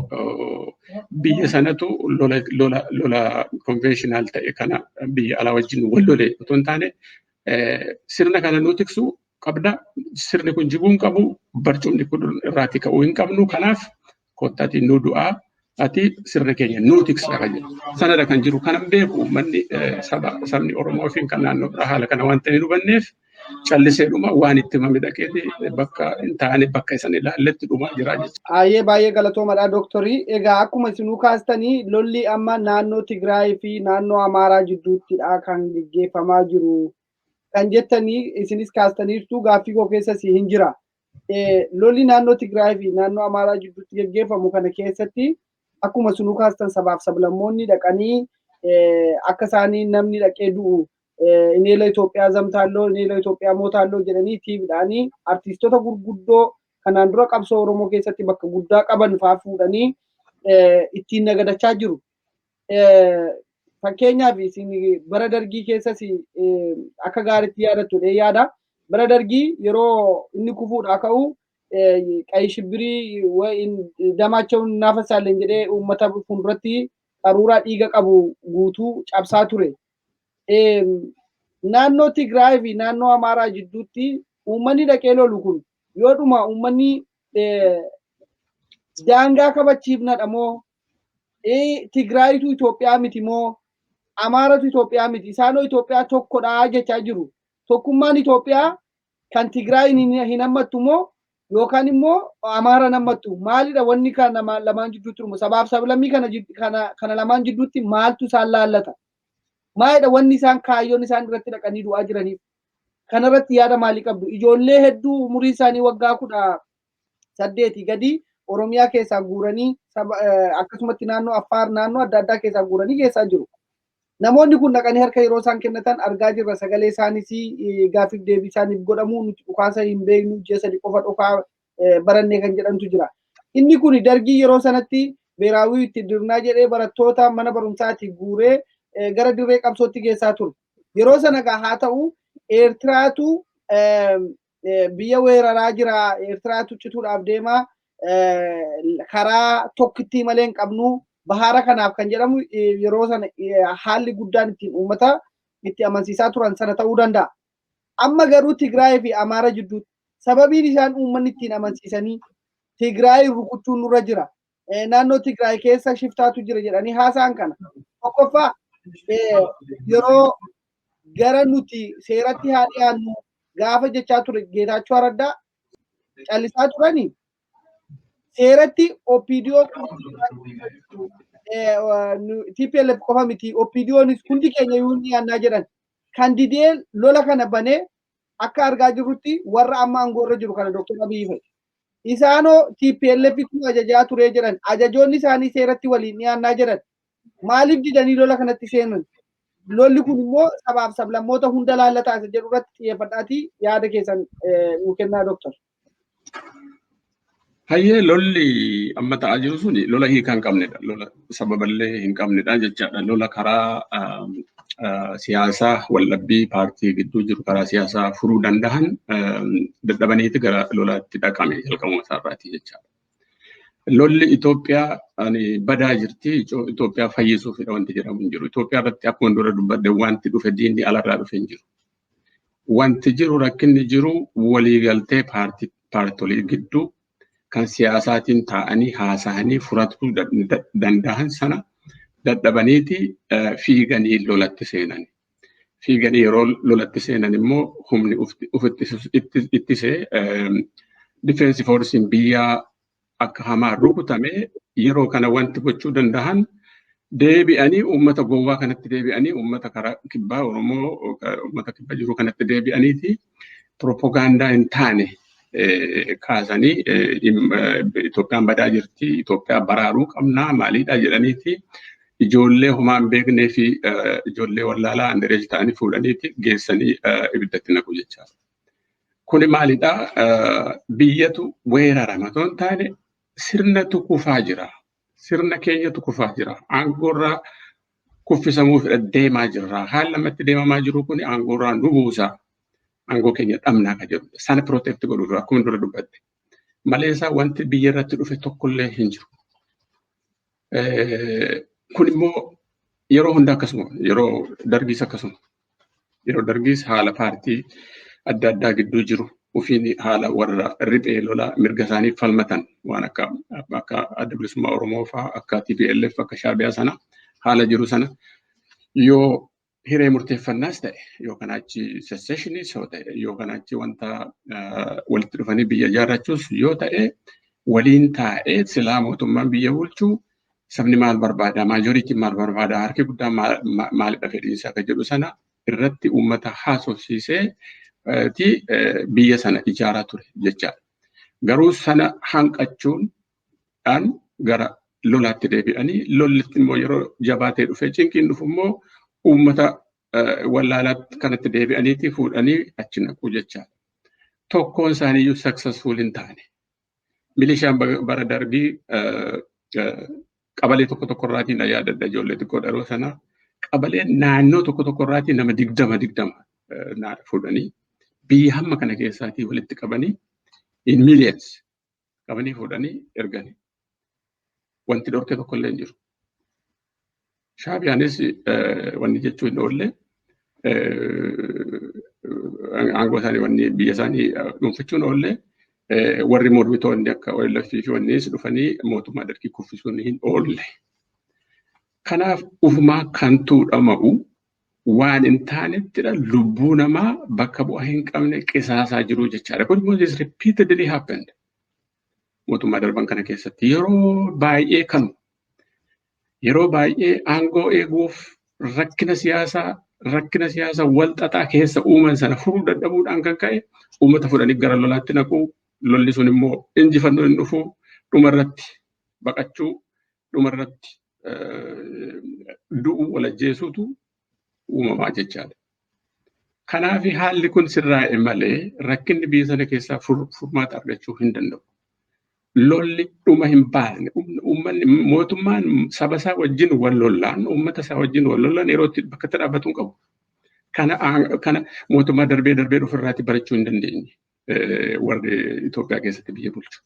biyya sanatu lola konveeshinaal ta'e kana biyya alaa wajjin wal lolee otoo hin taane sirna kana nu tiksu qabda sirni kun jiguu hin qabu barcumni kun irraati ka'uu hin qabnu kanaaf kottaatiin nu du'aa ati sirna keenya nu tiksa kan jedhu sanadha kan jiru kanan beeku uummanni sabni Oromoo fi kan naannoo biraa haala kana waan ta'e hin hubanneef calliseedhuma waan itti himame dhaqeeti bakka hin taane bakka isan ilaalletti dhumaa jira jechuudha. Baay'ee galatoomadha dooktorii. Egaa akkuma isinuu kaastanii lolli amma naannoo Tigraay fi naannoo Amaaraa jidduuttidha kan gaggeeffamaa jiru kan jettanii isinis kaastaniirtu gaaffii koo keessas hin jira. Lolli naannoo Tigraay fi naannoo Amaaraa jidduutti gaggeeffamu kana keessatti akkuma isinuu kaastan sabaaf sablammoonni dhaqanii akka isaanii namni dhaqee du'u ineela Itoophiyaa zamtaalloo ineela Itoophiyaa mootaalloo jedhanii tiividhaanii artiistota gurguddoo kanaan dura qabsoo Oromoo keessatti bakka guddaa qaban fa'aa fuudhanii ittiin nagadachaa jiru. Fakkeenyaaf isin bara dargii keessas akka gaariitti yaadattu yaada. Bara dargii yeroo inni kufuudhaa ka'u qayi shibbirii damaacha'uun naafa saalleen jedhee uummata fuulduratti qaruuraa dhiiga qabu guutuu cabsaa ture. Naannoo Tigraay fi naannoo Amaaraa jidduutti uummanni dhaqee lolu kun yoodhuma uummanni daangaa kabachiifnadha moo Tigraayitu Itoophiyaa miti moo Amaaratu Itoophiyaa miti isaanoo Itoophiyaa tokkodha jechaa jiru. Tokkummaan Itoophiyaa kan Tigraay hin hammattu moo yookaan immoo Amaara hammattu maalidha wanni kana lamaan jidduutti dhumu sabaaf sablammii kana lamaan jidduutti maaltu isaan laallata? Maalidha wanni isaan kaayyoon isaan irratti dhaqanii du'aa jiraniif kanarratti yaada maalii qabdu? Ijoollee hedduu umurii isaanii waggaa 18 gadi Oromiyaa keessaa guuranii akkasumatti naannoo Affaar naannoo adda addaa keessaa guuranii geessaa jiru. Namoonni kun dhaqanii harka yeroo isaan kennatan argaa jirra sagalee isaaniis gaafiif deebii isaaniif godhamu nuti dhukaasa hin beeknu ji'a 3 qofa dhukaa barannee kan jedhantu jira. Inni kun dargii yeroo sanatti beeraawii itti dirnaa jedhee barattoota mana barumsaatti guuree gara dirree qabsootti geessaa ture. Yeroo sana haa ta'u Eertiraatu biyya weeraraa jira. Eertiraatu cituudhaaf deema. Karaa tokkittii malee hin qabnu bahara kanaaf kan jedhamu yeroo sana haalli guddaan ittiin uummata itti amansiisaa turan sana ta'uu danda'a. Amma garuu Tigraay fi Amaara jidduutti sababiin isaan uummanni ittiin amansiisanii Tigraay rukuchuun nurra jira. Naannoo Tigraay keessa shiftaatu jira jedhanii haasa'an kana. Tokkoffaa yeroo gara nuti seeratti haa dhiyaannu gaafa jechaa ture Geetaachoo Araddaa callisaa turanii seeratti OPDO TPLF qofa miti OPDOnis hundi keenya yoo ni yaannaa jedhan kan didee lola kana banee akka argaa jirrutti warra amma aangoorra jiru kana Dr. Abiy fa'i. Isaanoo TPLF kun ajajaa turee jedhan ajajoonni isaanii seeratti waliin ni yaannaa jedhan maaliif didanii lola kanatti seenan? Lolli kun immoo sabaaf sablammoota hunda laallataa isa jedhu irratti xiyyeeffadhaatii yaada keessan nuu kennaa Dr. Hayyee lolli amma ta'aa jiru suni lola hiika hin qabnedha. Lola sababallee hin qabnedha jechaadha. Lola karaa siyaasaa waldhabbii paartii gidduu jiru karaa siyaasaa furuu danda'an dadhabaniiti gara lolaatti dhaqame jalqabuma isaarraati jechaadha. Lolli Itoophiyaa badaa jirti. Itoophiyaa fayyisuufidha wanti jedhamu hin jiru. Itoophiyaa irratti akkuma dura dubbadde wanti dhufe diinni alarraa dhufe hin jiru. Wanti jiru rakkinni jiru waliigaltee paartolii gidduu kan siyaasaatiin taa'anii haasa'anii furatuu danda'an sana dadhabaniiti fiiganii lolatti seenan. Fiiganii yeroo lolatti seenan immoo humni ittisee difeensi foorsiin biyyaa akka hamaa rukutame yeroo kana wanti gochuu danda'an deebi'anii uummata gowwaa kanatti deebi'anii uummata karaa kibbaa Oromoo uummata kibba jiru kanatti deebi'aniiti propagaandaa hin taane kaasanii Itoophiyaan badaa jirti, Itoophiyaa baraaruu qabnaa maaliidha jedhaniiti ijoollee homaa hin beeknee fi ijoollee wallaalaa andareej ta'anii fuudhaniiti geessanii ibiddatti naqu jechaadha. Kuni maalidha? Biyyatu weerarama osoo hin taane sirnatu kufaa jira. Sirna keenyatu kufaa jira. Aangoorraa kuffisamuuf deemaa jirra. Haala lamatti deemamaa jiru kun aangoorraa nu buusa. Aangoo keenya dhabnaa ka jedhu. Sana protect godhuuf akkuma dura dubbatte. Maleesaa wanti biyya irratti dhufe tokkollee hin jiru. Kun immoo yeroo hunda akkasuma, yeroo dargiis akkasuma. Yeroo dargiis haala paartii adda addaa gidduu jiru. Ufiin haala warra riphee lola mirga isaanii falmatan waan akka adda bilisummaa Oromoo fa'aa akka TPLF akka Shaabiyaa sana haala jiru sana yoo hiree murteeffannaas ta'e yoo kanaachi secessionis yoo ta'e yoo kanaachi wanta walitti dhufanii biyya ijaarrachuus yoo ta'e waliin taa'ee silaa mootummaan biyya bulchuu sabni maal barbaada maajoriitiin maal barbaada harki guddaan maalidha fedhiinsa akka jedhu sana irratti uummata haasofsiisee biyya sana ijaaraa ture jechaadha. Garuu sana hanqachuudhaan gara lolaatti deebi'anii lollitti immoo yeroo jabaatee dhufe cinqiin dhufu immoo uummata wallaalaatti kanatti deebi'aniiti fuudhanii achi naqu jechaadha. Tokkoon isaaniiyyuu successful hin taane. Milishaan bara darbii qabalee tokko tokkorraatiin yaadadha ijoollee xiqqoo dharoo sana qabalee naannoo tokko tokkorraatiin nama digdama fuudhanii biyya hamma kana keessaatii walitti qabanii in millions qabanii fuudhanii erganii. Wanti dhorke tokkollee hin jiru. Shaabiyaanis wanni jechuun hin oolle aangoo isaanii wanni biyya isaanii dhuunfachuun oolle warri mormitoonni akka OLF fi wannis dhufanii mootummaa dargii kuffisuun hin oolle. Kanaaf ufumaa kan tuudhama'u waan hin taanettidha lubbuu namaa bakka bu'aa hin qabne qisaasaa jiru jechaadha. Kun immoo this repeatedly happened. Mootummaa darban kana keessatti yeroo baay'ee aangoo eeguuf rakkina siyaasaa wal xaxaa keessa uuman sana furuu dadhabuudhaan kan ka'e uummata fudhanii gara lolaatti naquu lolli sun immoo injifannoo hin dhufu dhumarratti baqachuu dhumarratti du'uu walajjeesuutu uumamaa jechaadha. Kanaaf haalli kun sirraa'e malee rakkinni biyya sana keessaa furmaata argachuu hin danda'u. Lolli dhuma hin baasne uummanni mootummaan saba isaa wajjin wal lollaan uummata isaa wajjin wal lollaan yeroo itti bakka itti dhaabbatu hin qabu. Kana mootummaa darbee ofirraatti barachuu hin dandeenye warri Itoophiyaa keessatti biyya bulchu.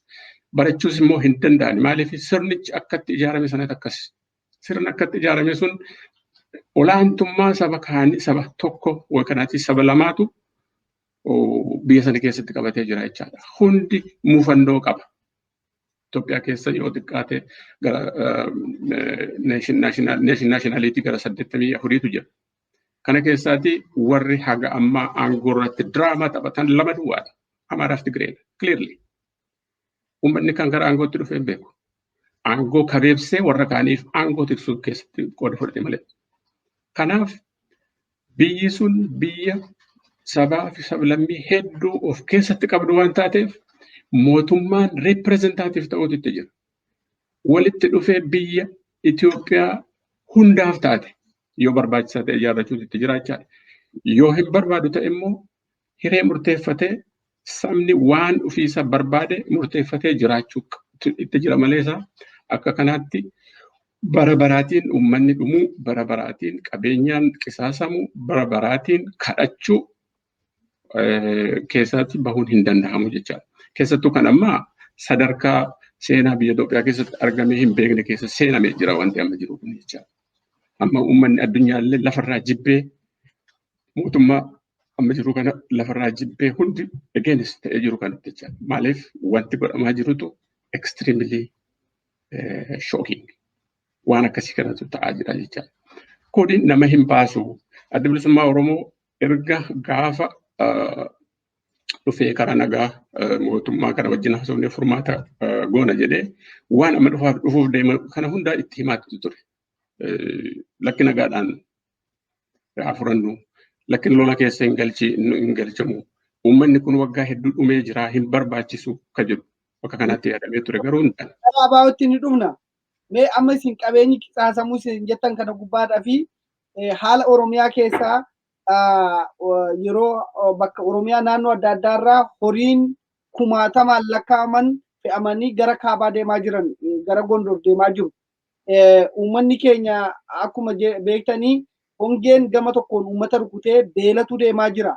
Barachuus immoo hin danda'ani. Maaliif sirnichi akkatti ijaarame sanatti akkas. Sirni akkatti ijaarame sun olaantummaa saba tokko yookaan saba lamaatu biyya sana keessatti qabatee jira jechaadha. Hundi muufannoo qaba. Itoophiyaa keessa yoo xiqqaate gara naashinaaliitii gara 84tu jira. Kana keessaati warri haga ammaa aangoo irratti diraamaa taphatan lama duwwaadha. Amaaraaf Tigireedha. Clearly. Uummanni kan gara aangootti dhufe hin beeku. aangoo kabeebsee warra kaaniif aangoo tiksuu keessatti qooda fudhate malee. Kanaaf biyyi sun biyya sabaa fi sablammii hedduu of keessatti qabdu waan taateef mootummaan reprezentaatiif ta'uutu itti jira. Walitti dhufee biyya Itoophiyaa hundaaf taate yoo barbaachisaa ta'e ijaarrachuutu itti jiraachaa. Yoo hin barbaadu ta'e immoo hiree murteeffatee sabni waan ofiisa barbaade murteeffatee jiraachuu itti jira maleessa akka kanaatti bara baraatiin uummanni dhumuu, bara baraatiin qabeenyaan qisaasamuu, bara baraatiin kadhachuu keessatti bahuun hin danda'amu jechaadha. Keessattuu kan ammaa sadarkaa seenaa biyya Itoophiyaa keessatti argamee hin beekne keessa seenamee jira wanti amma jiru kun jechaadha. Amma uummanni addunyaallee lafarraa jibbee mootummaa amma jiru kana lafarraa jibbee hundi against ta'ee jiru kanatti jechaadha. Maaliif wanti godhamaa jirutu extremely shocking. Waan akkasii kanatu ta'aa jira jechaadha. Kuni nama hin baasu. Adda Bilisummaa Oromoo erga gaafa dhufee karaa nagaa mootummaa kana wajjin haasofnee furmaata goona jedhee waan amma dhufuuf deema kana hundaa itti himaatu ture. Lakki nagaadhaan haa furannu, lakki lola keessa hin galchamu. Uummanni kun waggaa hedduu dhumee jira, hin barbaachisu ka jedhu bakka kanatti yaadamee ture garuu hin taane. Abaawotti ni dhumna. Mee amma isin qabeenyi qisaasamuu isin jettan kana gubbaadhaa fi haala Oromiyaa keessaa yeroo bakka Oromiyaa naannoo adda addaarraa horiin kumaatamaan lakkaa'aman fe'amanii gara kaabaa deemaa jiran, gara Gondor deemaa jiru. Uummanni keenya akkuma beektanii hongeen gama tokkoon uummata rukutee beelatu deemaa jira.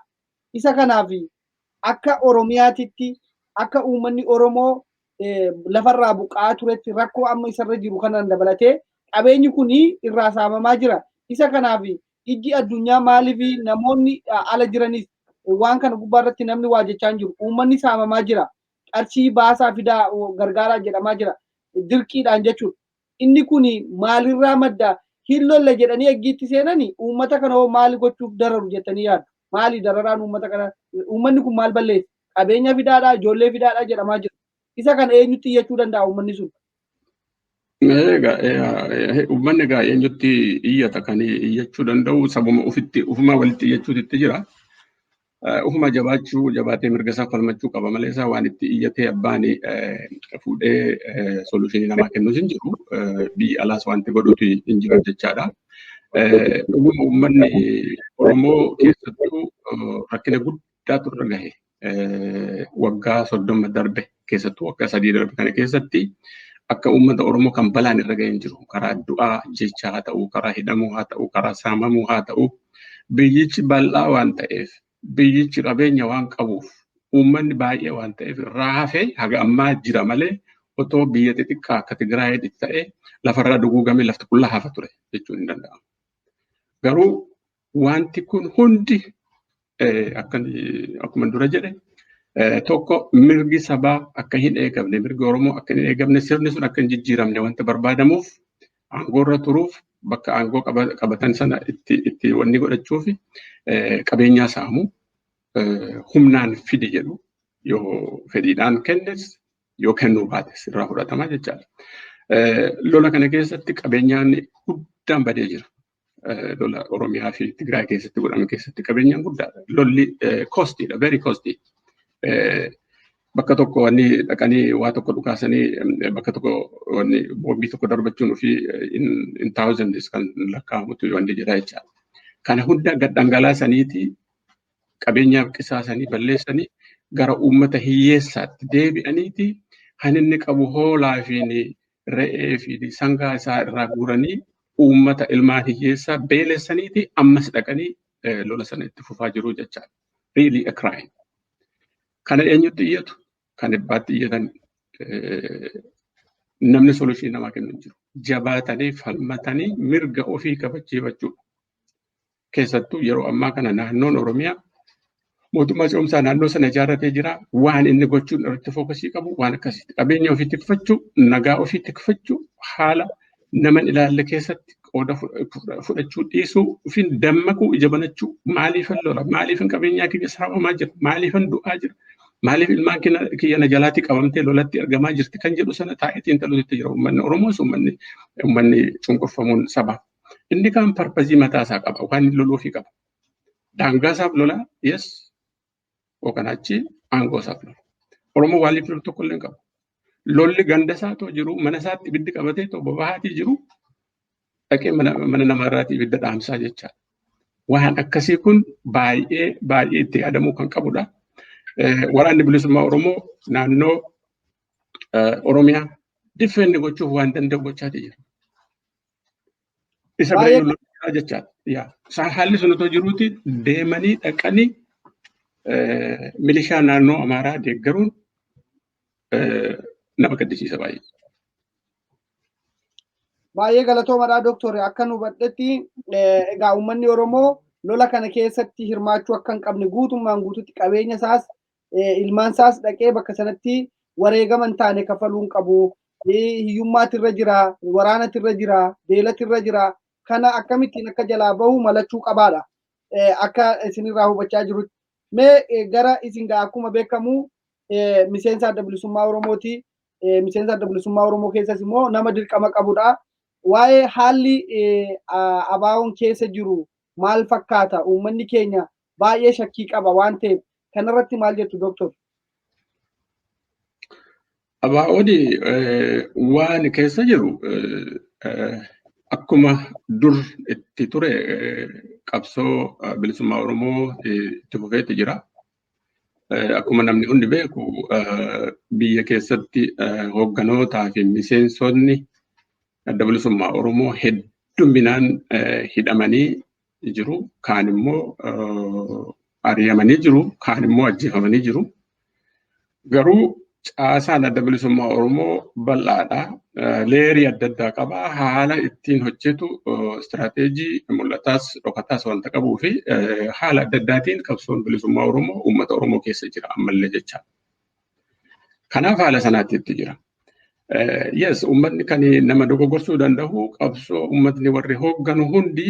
Isa kanaaf akka Oromiyaatitti akka uummanni Oromoo lafarraa buqaa turetti rakkoo amma isarra jiru kanaan dabalatee qabeenyi kun irraa saamamaa jira. Isa kanaaf ijji addunyaa maaliif namoonni ala jiranis waan kana gubbaarratti namni waa jechaa hin jiru. Uummanni saamamaa jira. Qarshii baasaa fidaa gargaaraa jedhamaa jira. Dirqiidhaan jechuudha. Inni kun maalirraa madda? Hin lolle jedhanii eeggiitti seenanii uummata kana hoo maali gochuuf dararu jettanii yaaddu? Maali dararaan uummata kana? Uummanni kun maal balleessa? Qabeenya fidaadhaa, ijoollee fidaadhaa jedhamaa jira. Isa kana eenyutti iyyachuu danda'a uummanni sun? Uummanni egaa eenyutti iyyata kan iyyachuu danda'u sabuma ofuma walitti iyyachuutti jira. Ofuma jabaatee mirga isaa falmachuu qaba malee isaa waan itti iyyatee abbaan fuudhee soluushinii namaa kennuus hin jiru. Biyyi alaas wanti godhuutu hin jiru jechaadha. Uummanni Oromoo keessattuu rakkina guddaatu irra gahe. Waggaa 30 darbe keessattuu waggaa 3 darbe kana keessatti akka uummata Oromoo kan balaan irra gahee hin jiru. Karaa du'aa jechaa haa ta'u, karaa hidhamuu haa ta'u, karaa saamamuu haa ta'u, biyyichi bal'aa waan ta'eef, biyyichi qabeenya waan qabuuf, uummanni baay'ee waan ta'eef irraa hafee haga ammaa jira malee otoo biyya xixiqqaa akka Tigraayii ta'e lafarraa duguugamee lafti qullaa hafa ture jechuun hin danda'amu. Garuu wanti kun hundi akkuma dura jedhe tokko mirgi sabaa akka hin eegamne, mirgi Oromoo akka hin eegamne, sirni sun akka hin jijjiiramne wanta barbaadamuuf aangoorra turuuf bakka aangoo qabatan sana itti wanni godhachuuf qabeenyaa saamu humnaan fidi jedhu yoo fedhiidhaan kennes yoo kennuu baates irraa fudhatama jechaadha. Lola kana keessatti qabeenyaan guddaan badee jira. Lola Oromiyaa fi Tigraay keessatti godhame keessatti qabeenyaan guddaadha. Lolli kostiidha, very costly. Bakka tokko wanni dhaqanii waa tokko dhukaasanii bakka tokko wanni boombii tokko darbachuun fi in thousands kan lakkaa'amutu wanni jedha jechaadha. Kana hunda gad dhangalaasaniiti qabeenyaaf qisaasanii balleessanii gara uummata hiyyeessaatti deebi'aniiti kan inni qabu hoolaa fi re'ee fi sangaa isaa irraa guuranii uummata ilmaan hiyyeessaa beelessaniiti ammas dhaqanii lola sana itti fufaa jiru jechaadha. Really a crime. Kana eenyutti iyyatu? Kan dhibbaatti iyyatan namni soluushinii namaa kennu hin jiru. Jabaatanii falmatanii mirga ofii kabachiifachuudha. Keessattuu yeroo ammaa kana naannoon Oromiyaa mootummaa ce'umsaa naannoo sana ijaarratee jira. Waan inni gochuun irratti fookasii qabu waan akkasiiti. Qabeenya ofii tikfachuu, nagaa ofii tikfachuu, haala nama ilaalle keessatti qooda fudhachuu dhiisuu, ofiin dammaquu, ija banachuu, maaliifan lola, maaliifan qabeenyaa kiyya saamamaa jira, maaliifan du'aa jira. Maaliif ilmaan kiyya jalaatti qabamtee lolatti argamaa jirti kan jedhu sana taa'eetiin taluutti jira uummanni Oromoos uummanni cunqurfamuun saba. Inni kaan parpazii mataa isaa qaba waan loluufii qaba. Daangaa isaaf lola yes yookaan achi aangoo isaaf lola. Oromoo waan loluu tokko illee qabu. Lolli ganda isaa too jiru mana isaatti ibiddi qabatee too boba'aatii jiru dhaqee mana namaarraatii ibidda dhaamsaa jecha. Waan akkasii kun baay'ee itti yaadamuu kan qabudha. Waraanni bilisummaa Oromoo naannoo Oromiyaa difeenni gochuuf waan danda'u gochaati jira. Isa bira lolaa jechaadha. Haalli sun otoo jiruuti deemanii dhaqanii milishaa naannoo Amaaraa deeggaruun nama gaddisiisa baay'ee. Baay'ee galatoomadha Dooktor. Akka nu hubadhetti egaa uummanni Oromoo lola kana keessatti hirmaachuu akka hin qabne guutummaan guututti qabeenya isaas ilmaan isaas dhaqee bakka sanatti wareegama hin taane kafaluun qabu. Hiyyummaatu irra jira, waraanatu irra jira, beelatu irra jira. Kana akkamittiin akka jalaa bahu malachuu qabaadha. Akka isinirraa hubachaa jirutti. Mee gara isin akkuma beekamu miseensa adda bilisummaa Oromooti. Miseensa adda bilisummaa Oromoo keessas immoo nama dirqama qabudha. Waa'ee haalli abaawoon keessa jiru maal fakkaata? Uummanni keenya baay'ee shakkii qaba waan ta'eef kanarratti maal jettu Dooktor? Abaawoon waan keessa jiru akkuma dur itti ture qabsoo bilisummaa Oromoo itti fufeetti jira. Akkuma namni hundi beeku biyya keessatti hoogganotaa fi miseensonni adda bilisummaa Oromoo hedduminaan hidhamanii jiru. Kaan immoo ari'amanii jiru. Kaan immoo ajjeefamanii jiru. Garuu caasaan adda bilisummaa Oromoo bal'aadha. Leerii adda addaa qaba. Haala ittiin hojjetu istiraateejii mul'ataas dhokataas wanta qabuu fi haala adda addaatiin qabsoon bilisummaa Oromoo uummata Oromoo keessa jira ammallee jecha. Kanaaf haala sanaatti itti jira. Yes, uummatni kan nama dogoggorsuu danda'u qabsoo uummatni warri hoogganu hundi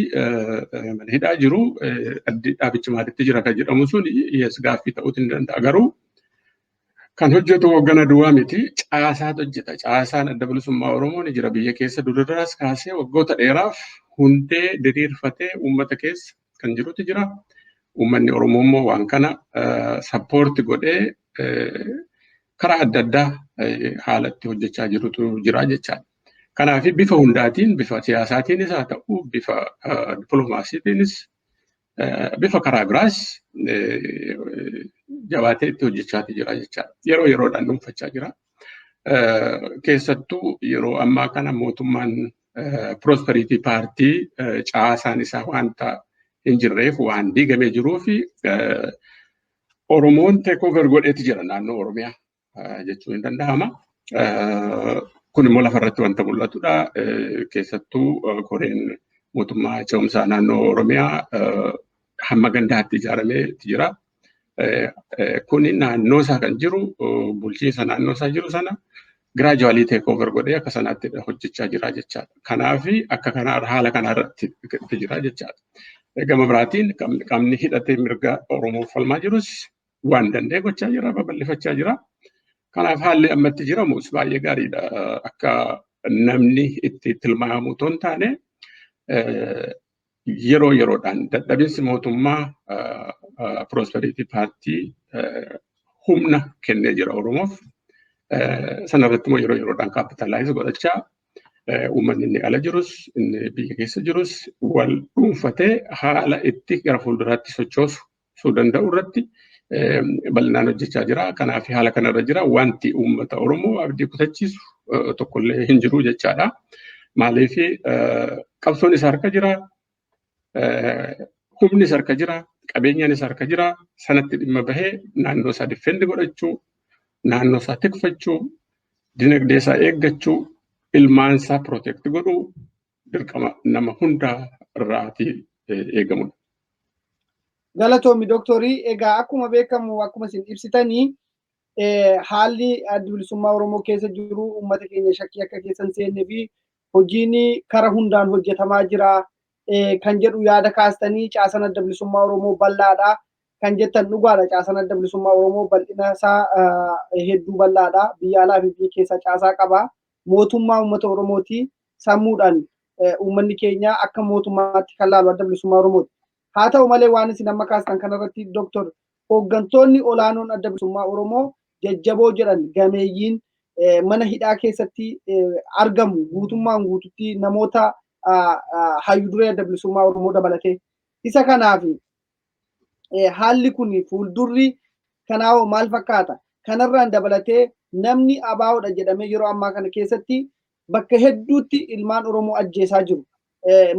hidhaa jiru dhaabichi maalitti jira kan jedhamu sun yes gaaffii ta'uutu ni danda'a. Garuu kan hojjetu hooggana duwwaa miti caasaatu hojjeta. Caasaan adda bilisummaa Oromoo ni jira biyya keessa durarraas kaasee waggoota dheeraaf hundee diriirfatee uummata keessa kan jirutu jira. Uummanni Oromoo immoo waan kana sappoorti godhee karaa adda addaa haalatti hojjechaa jirutu jira jechaadha. Kanaaf bifa hundaatiin, bifa siyaasaatiinis haa ta'u, bifa dippiloomaasiitiinis, bifa karaa biraas jabaatee itti hojjechaa jira jechaadha. Yeroo yeroodhaan dhuunfachaa jira. Keessattuu yeroo ammaa kana mootummaan Prosperity Party caasaan isaa wanta hin jirreef waan diigamee jiruu fi Oromoon takeover godheeti jira naannoo Oromiyaa. Jechuun hin danda'ama. Kun immoo lafarratti wanta mul'atudha. Keessattuu koreen mootummaa ce'umsaa naannoo Oromiyaa hamma gandaatti ijaaramee jira. Kuni naannoo isaa kan jiru bulchiinsa naannoo isaa jiru sana giraajuwaalii teekoover godhee akka sanaatti hojjechaa jira jechaadha. Kanaaf akka kanaa haala kanarratti jira jechaadha. Gama biraatiin qaamni hidhatee mirga Oromoof falmaa jirus waan danda'e gochaa jira, babal'ifachaa jira. Kanaaf haalli ammatti jiramus baay'ee gaariidha. Akka namni itti tilmaamu otoo hin taane yeroo yeroodhaan dadhabinsi mootummaa Prosperity Party humna kennee jira Oromoof. Sanarratti immoo yeroo yeroodhaan kaapitaalaayiz godhachaa uummanni inni ala jirus inni biyya keessa jirus wal dhuunfatee haala itti gara fuulduraatti sochoosuu danda'u irratti bal'inaan hojjechaa jira. Kanaaf haala kanarra jira wanti uummata Oromoo abdii kutachiisu tokkollee hin jiru jechaadha. Maaliif qabsoon isa harka jira, humni isa harka jira, qabeenyaan isa harka jira. Sanatti dhimma bahee naannoo isaa difeendi godhachuu, naannoo isaa tikfachuu, dinagdee isaa eeggachuu, ilmaan isaa protect godhuu dirqama nama hundaa irraatii eegamudha. Galatoomi Dooktorii, egaa akkuma beekamu akkuma isin ibsitanii haalli adda bilisummaa Oromoo keessa jiru uummata keenya shakkii akka keessan seennee fi hojiin karaa hundaan hojjetamaa jira kan jedhu yaada kaastanii caasaan adda bilisummaa Oromoo bal'aadha. kan jettan dhugaadha. Caasaan adda bilisummaa Oromoo bal'ina isaa hedduu bal'aadha. Biyya alaa fi biyya keessa caasaa qaba. Mootummaa uummata Oromooti sammuudhaan uummanni keenya akka mootummaatti kan laalu adda bilisummaa Oromooti. Haa ta'u malee waan isin amma kaastan kanarratti Dooktor hooggantoonni olaanoon adda bilisummaa Oromoo jajjaboo jedhan gameeyyiin mana hidhaa keessatti argamu guutummaan guututti namoota hayyuu duree adda bilisummaa Oromoo dabalatee. Isa kanaaf haalli kun fuuldurri kanaaf maal fakkaata? Kanarraan dabalatee namni abaa'oodha jedhamee yeroo ammaa kana keessatti bakka hedduutti ilmaan Oromoo ajjeesaa jiru.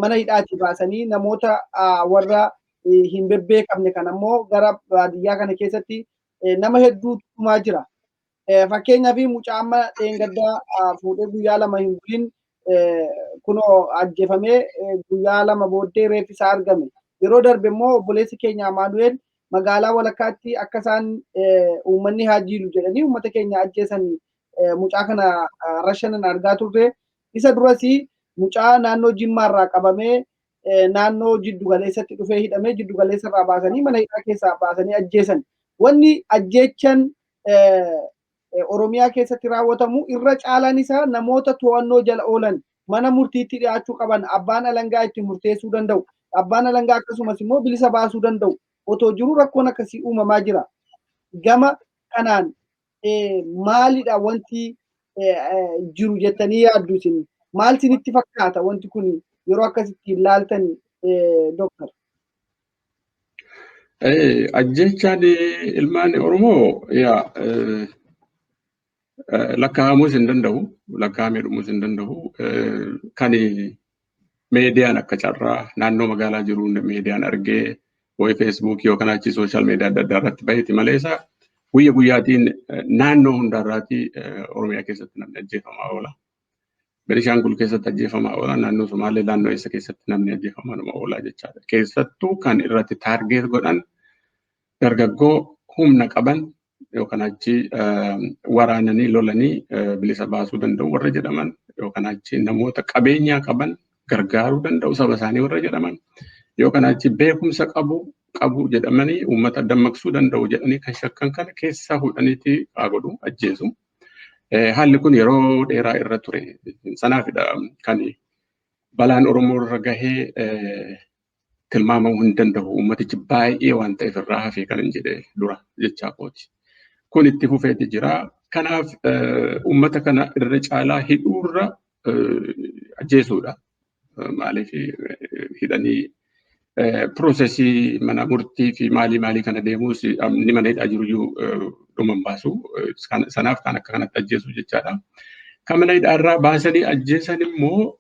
Mana hidhaatii baasanii namoota warra hin bebbeekamne kan ammoo gara baadiyyaa kana keessatti nama hedduu tumaa jira. Fakkeenyaaf mucaa amma dheengaddaa fuudhee guyyaa lama hin bulin kunoo ajjeefamee guyyaa lama booddee reeffi isaa argame. Yeroo darbe immoo obboleessi keenya Amaanu'eel magaalaa walakkaatti akka isaan uummanni haa jiilu jedhanii uummata keenya ajjeesan mucaa kana rashanan argaa turre. Isa duras mucaa naannoo Jimmaarraa qabamee naannoo Jiddu Galeessatti dhufee hidhamee Jiddu Galeessarraa baasanii mana hidhaa keessaa baasanii ajjeesan. Wanni ajjeechan Oromiyaa keessatti raawwatamu irra caalaan isaa namoota to'annoo jala oolan mana murtiitti dhiyaachuu qaban abbaan alangaa itti murteessuu danda'u. Abbaan alangaa akkasumas immoo bilisa baasuu danda'u. Otoo jiru rakkoon akkasii uumamaa jira. Gama kanaan maalidha wanti jiru jettanii yaaddu isin? Maal isinitti fakkaata wanti kun yeroo akkasitti ilaaltan Dooktar? Ajjechaan ilmaan Oromoo lakkaa'amuus hin danda'u, lakkaa'amee dhumuus hin danda'u. Kan meediyaan akka carraa naannoo magaalaa jiru meediyaan argee wayi feesbuukii yookaan achi sooshaal meediyaa adda addaa irratti baheeti malee isaa guyya guyyaatiin naannoo hundarraatii Oromiyaa keessatti namni ajjeefamaa oola. Beenishaangul keessatti ajjeefamaa oola, naannoo Somaalee naannoo eessa keessatti namni ajjeefamaa oola jechaadha. Keessattuu kan irratti taargeet godhan dargaggoo humna qaban yookaan achi waraananii lolanii bilisa baasuu danda'u warra jedhaman yookaan achi namoota qabeenyaa qaban gargaaruu danda'u saba isaanii warra jedhaman yookaan achi beekumsa qabu jedhamanii uummata dammaqsuu danda'u jedhanii kan shakkan kana keessaa fuudhaniiti godhu ajjeesu. Haalli kun yeroo dheeraa irra ture. Sanaafidha kan balaan Oromoo irra gahee tilmaamamuu hin danda'u. Uummatichi baay'ee waan ta'eef irraa hafee kan hin jedhe dura jechaa kooti. Kun itti fufeeti jira. Kanaaf uummata kana irra caalaa hidhuurra ajjeesuudha. Maaliif hidhanii piroosesii mana murtii fi maalii kana deemuus ni mana hidhaa jiruyyuu dhuman baasu. Sanaaf kan akka kanatti ajjeesu jechaadha. Kan mana hidhaarraa baasanii ajjeesan immoo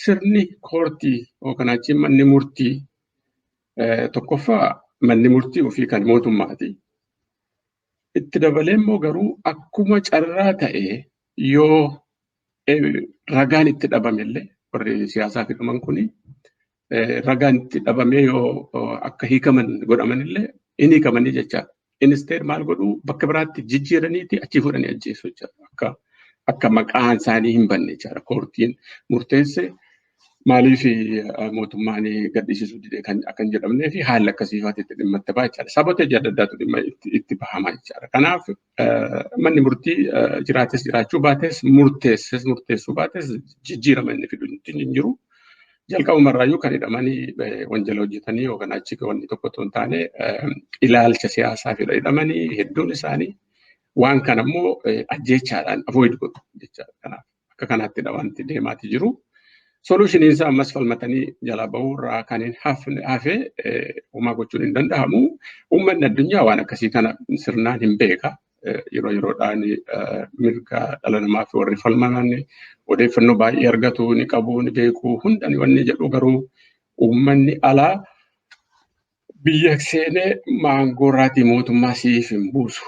sirni koortii yookaan achi manni murtii tokkoffaa manni murtii ofii kan mootummaati. Itti dabalee immoo garuu akkuma carraa ta'e yoo ragaan itti dhabamellee warri siyaasaa hidhaman kuni ragaan itti dhabamee yoo akka hiikaman godhamanillee inni hiikamanii jechaadha. Instead maal godhu bakka biraatti jijjiiraniiti achi fuudhanii ajjeesu jechaadha. Akka maqaan isaanii hin banne jechaadha. Koortiin murteesse maaliif mootummaan gadhiisisuu didee kan akka hin jedhamnee fi haalli akkasiifaatti itti dhimma itti baha jechaadha. Saboota adda addaatu dhimma itti bahama jechaadha. Kanaaf manni murtii jiraates jiraachuu baates murteessuu baates jijjiirama inni fidu hin jiru. Jalqabumarraayyuu kan hidhamanii wanjala hojjetanii yookaan achi wanni tokko otoo hin taane ilaalcha siyaasaa fidha hidhamanii hedduun isaanii waan kana immoo ajjeechaadhaan avoid godhu jechaadha. Kanaaf akka kanattidha wanti deemaati jiru. Solushiniin isaa ammas falmatanii jala bahurraa kan hin hafe homaa gochuun hin danda'amu. Uummanni addunyaa waan akkasii kana sirnaan hin beeka. Yeroo yeroodhaan mirga dhala namaa fi warri falman odeeffannoo baay'ee argatu ni qabu ni beeku hundani wanni jedhu garuu uummanni alaa biyya seenee maangorraatii mootummaa siif hin buusu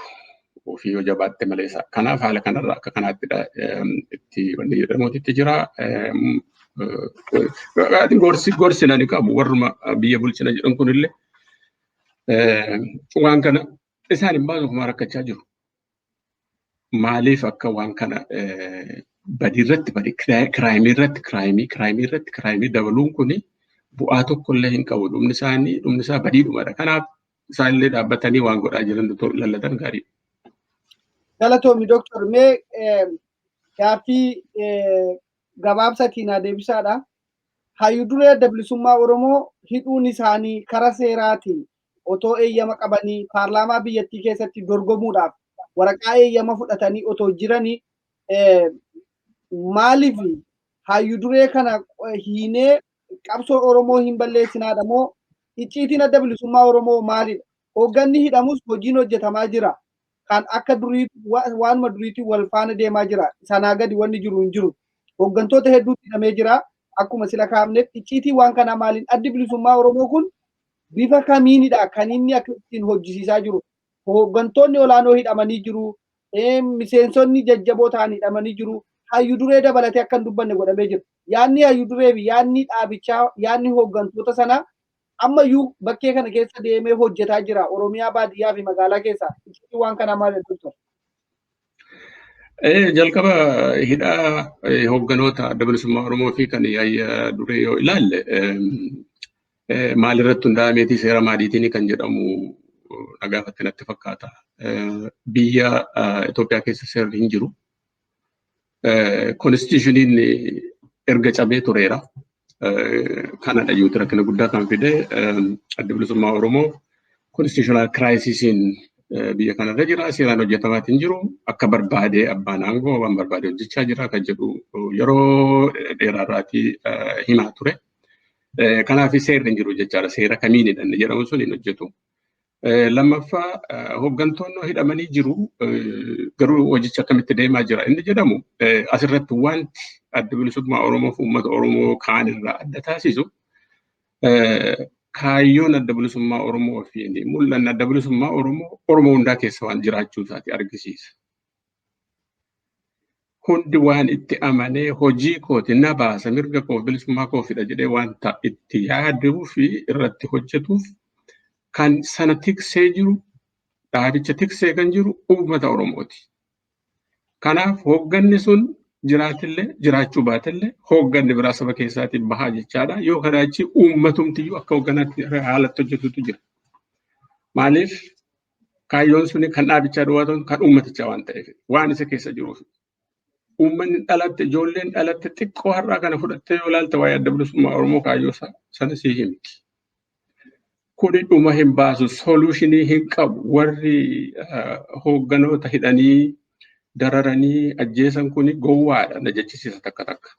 ofii yoo jabaatte malee kanaaf haala kanarraa akka kanaattidha itti wanni jedhamuutti jira. Gorsina ni qabu warruma biyya bulchina jedhan kunillee waan kana isaan hin baasuuf maa rakkachaa jiru. Maaliif akka waan kana badiirratti badi kiraayimii dabaluun kuni bu'aa tokkollee hin qabu. Dhumni isaa badiidhumadha. Kanaaf isaanillee dhaabbatanii waan godhaa jiran lallatan gaarii. Galatoomi Dooktor mee gaaffii gabaabsatiin deebisaadha. Hayyuu duree adda bilisummaa Oromoo hidhuun isaanii karaa seeraatiin otoo eeyyama qabanii paarlaamaa biyyattii keessatti dorgomuudhaaf waraqaa eeyyama fudhatanii otoo jiranii maaliif hayyuu duree kana hiinee qabsoo Oromoo hin balleessinaadha moo icciitiin adda bilisummaa Oromoo maalidha? Hoogganni hidhamus hojiin hojjetamaa jira. Kan akka waanuma duriitii wal faana deemaa jira. Sanaa gadi wanni jiru hin jiru. Hooggantoota hedduutti hidhamee jira. Akkuma sila kaafneef icciitii waan kanaa maaliin addi bilisummaa Oromoo kun bifa kamiinidha kan inni akka ittiin hojjisiisaa jiru. Hooggantoonni olaanoo hidhamanii jiru. Miseensonni jajjaboo ta'an hidhamanii jiru. Hayyuu duree dabalatee akka hin dubbanne godhamee jira. Yaanni hayyuu duree fi yaanni dhaabichaa yaanni hooggantoota sanaa ammayyuu bakkee kana keessa deemee hojjetaa jira. Oromiyaa baadiyyaa fi magaalaa keessa. Icciitii waan kanaa maali Dooktor? Jalqaba hidhaa hoogganoota adda bilisummaa Oromoo fi kan hayyuu duree yoo ilaalle maalirratti hundaa'ameetii seera maaliitiin kan jedhamu na gaafatte natti fakkaata. Biyya Itoophiyaa keessa seerri hin jiru. Konstitushiniin erga cabee tureera. Kanadha iyyuu rakkina guddaa kan fide adda bilisummaa Oromoo konstitushinaal kiraayisiisiin biyya kanarra jira. Seeraan hojjetamaatiin hin jiru. Akka barbaade abbaan aangoo waan barbaade hojjechaa jira kan jedhu yeroo dheeraarraatii himaa ture. Kanaaf seerri hin jiru jechaadha. Seera kamiinidha inni jedhamu sun hin hojjetu. Lammaffaa hooggantoonni hidhamanii jiru garuu hojichi akkamitti deemaa jira inni jedhamu asirratti wanti adda bilisummaa Oromoo fi uummata Oromoo kaan irraa adda taasisu kaayyoon adda bilisummaa Oromoo fi mul'anni adda bilisummaa Oromoo hundaa keessa waan jiraachuu isaati argisiisa. Hundi waan itti amanee hojii kooti na baasa mirga koo bilisummaa koo fida jedhee wanta itti yaaduu fi irratti hojjetuuf kan sana tiksee jiru dhaabicha tiksee kan jiru uummata Oromooti. Kanaaf hoogganni sun jiraatillee jiraachuu baatillee hoogganni biraa saba keessaatiin bahaa jechaadha. Yoo kanaa achi uummatumtiyyuu akka hoogganaatti haalatti hojjetutu jira. Maaliif kaayyoon suni kan dhaabichaa duwwaatu kan uummatichaa waan ta'eef waan isa keessa jiruuf. Uummanni dhalatte ijoolleen dhalatte xiqqoo har'aa kana fudhattee yoo ilaalte waa'ee adda bilisummaa Oromoo kaayyoo sana sii himti. Kuni dhuma hin baasu soluushinii hin qabu warri hoogganoota hidhanii dararanii ajjeesan kuni gowwaadha na jechisiisa takka takka.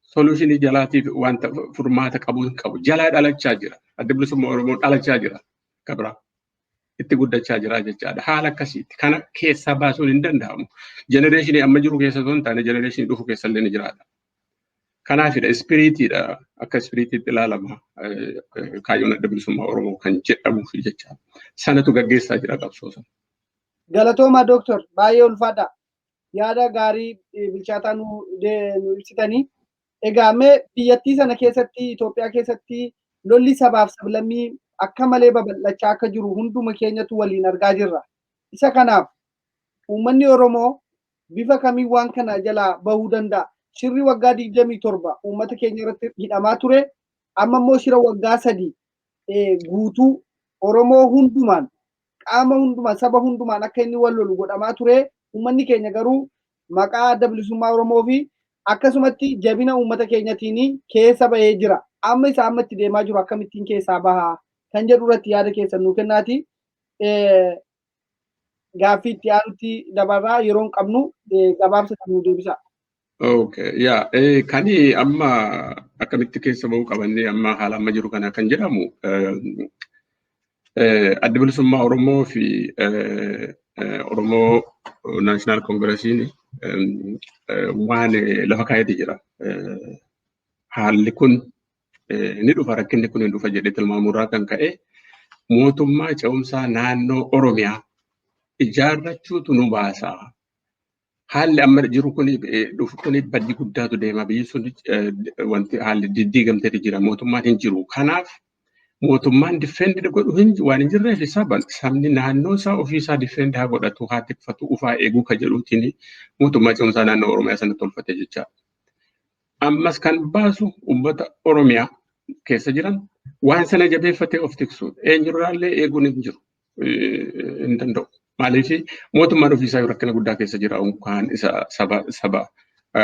Soluushinii jalaatiif wanta furmaata qabu hin qabu. Jalaa dhalachaa jira. Adda bilisummaa Oromoo dhalachaa jira. Kabira itti guddachaa jira jechaadha. Haala akkasiitti kana keessaa baasuun hin danda'amu. Jenereeshinii amma jiru keessa osoo hin taane jenereeshinii dhufu keessa illee ni jiraata. Kanaafidha ispiriitiidha akka ispiriitiitti ilaalama kaayyoon adda bilisummaa Oromoo kan jedhamuuf jechaadha. Sanatu gaggeessaa jira qabsoo sana. Galatooma Dooktor baay'ee ulfaadha. Yaada gaarii bilchaataa nu ibsitanii. Egaa mee biyyattii sana keessatti Itoophiyaa keessatti lolli sabaaf sablammii akka malee babal'achaa akka jiru hunduma keenyatu waliin argaa jirra. Isa kanaaf uummanni Oromoo bifa kamiin waan kana jalaa bahuu danda'a. Shirri waggaa 27 uummata keenya irratti hidhamaa ture. Amma immoo shira waggaa 3 guutuu Oromoo hundumaan qaama hundumaan saba hundumaan akka inni wal lolu godhamaa ture. Uummanni keenya garuu maqaa adda bilisummaa Oromoo fi akkasumatti jabina uummata keenyatiin keessa bahee jira. Amma isa ammatti deemaa jiru akkamittiin keessaa bahaa kan jedhu irratti yaada keessan nuu kennaati. Gaaffii itti aanutti dabarraa yeroo qabnu gabaabsatti nuu deebisa. Okay, yeah. Kani amma akkamitti keessa bahuu qabannee amma haala amma jiru kana kan jedhamu adda bilisummaa Oromoo fi Oromoo National Congressiin waan lafa kaayatee jira. Haalli kun ni dhufa rakkinni kun ni dhufa jedhee tilmaamurraa kan ka'e mootummaa ce'umsaa naannoo Oromiyaa ijaarrachuutu nu baasa. Haalli amma jiru kun dhufu kun badii guddaatu deema biyyi sun wanti haalli diddiigamtee jira mootummaan hin jiru. Kanaaf mootummaan difeendi godhu waan hin jirreef sabni naannoo isaa ofii isaa difeendi haa godhatu haa tikfatu ufaa eeguu ka jedhuutiin mootummaa ce'umsaa naannoo Oromiyaa sana tolfate jecha. Ammas kan baasu uummata Oromiyaa keessa jiran waan sana jabeeffatee of tiksuudha. Eenyurraallee eeguun hin jiru. Hin danda'u. Maaliif mootummaan ofiisaa yoo rakkina guddaa keessa jira kaan isa saba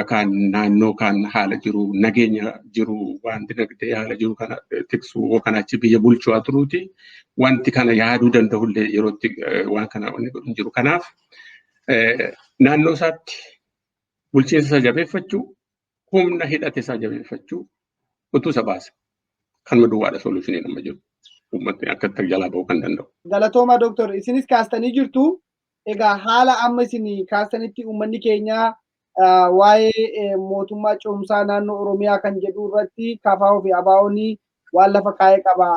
kaan naannoo kaan haala jiru nageenya jiru waan dinagdee haala jiru kana tiksuu yookaan achi biyya bulchaa turuuti wanti kana yaaduu danda'ullee yerootti waan kana wanni godhu jiru. Kanaaf naannoo isaatti bulchiinsa isaa jabeeffachuu humna hidhate isaa jabeeffachuu utuu isa baasa. Kan maduwaadha soluushinii nama jiru. Uummatni akka jalaa ba'uu kan danda'u. Galatooma Dooktor, isinis kaastanii jirtu. Egaa haala amma isin kaastanitti uummanni keenya waa'ee mootummaa ce'umsaa naannoo Oromiyaa kan jedhu irratti KFO fi ABO'n waan lafa kaa'ee qaba.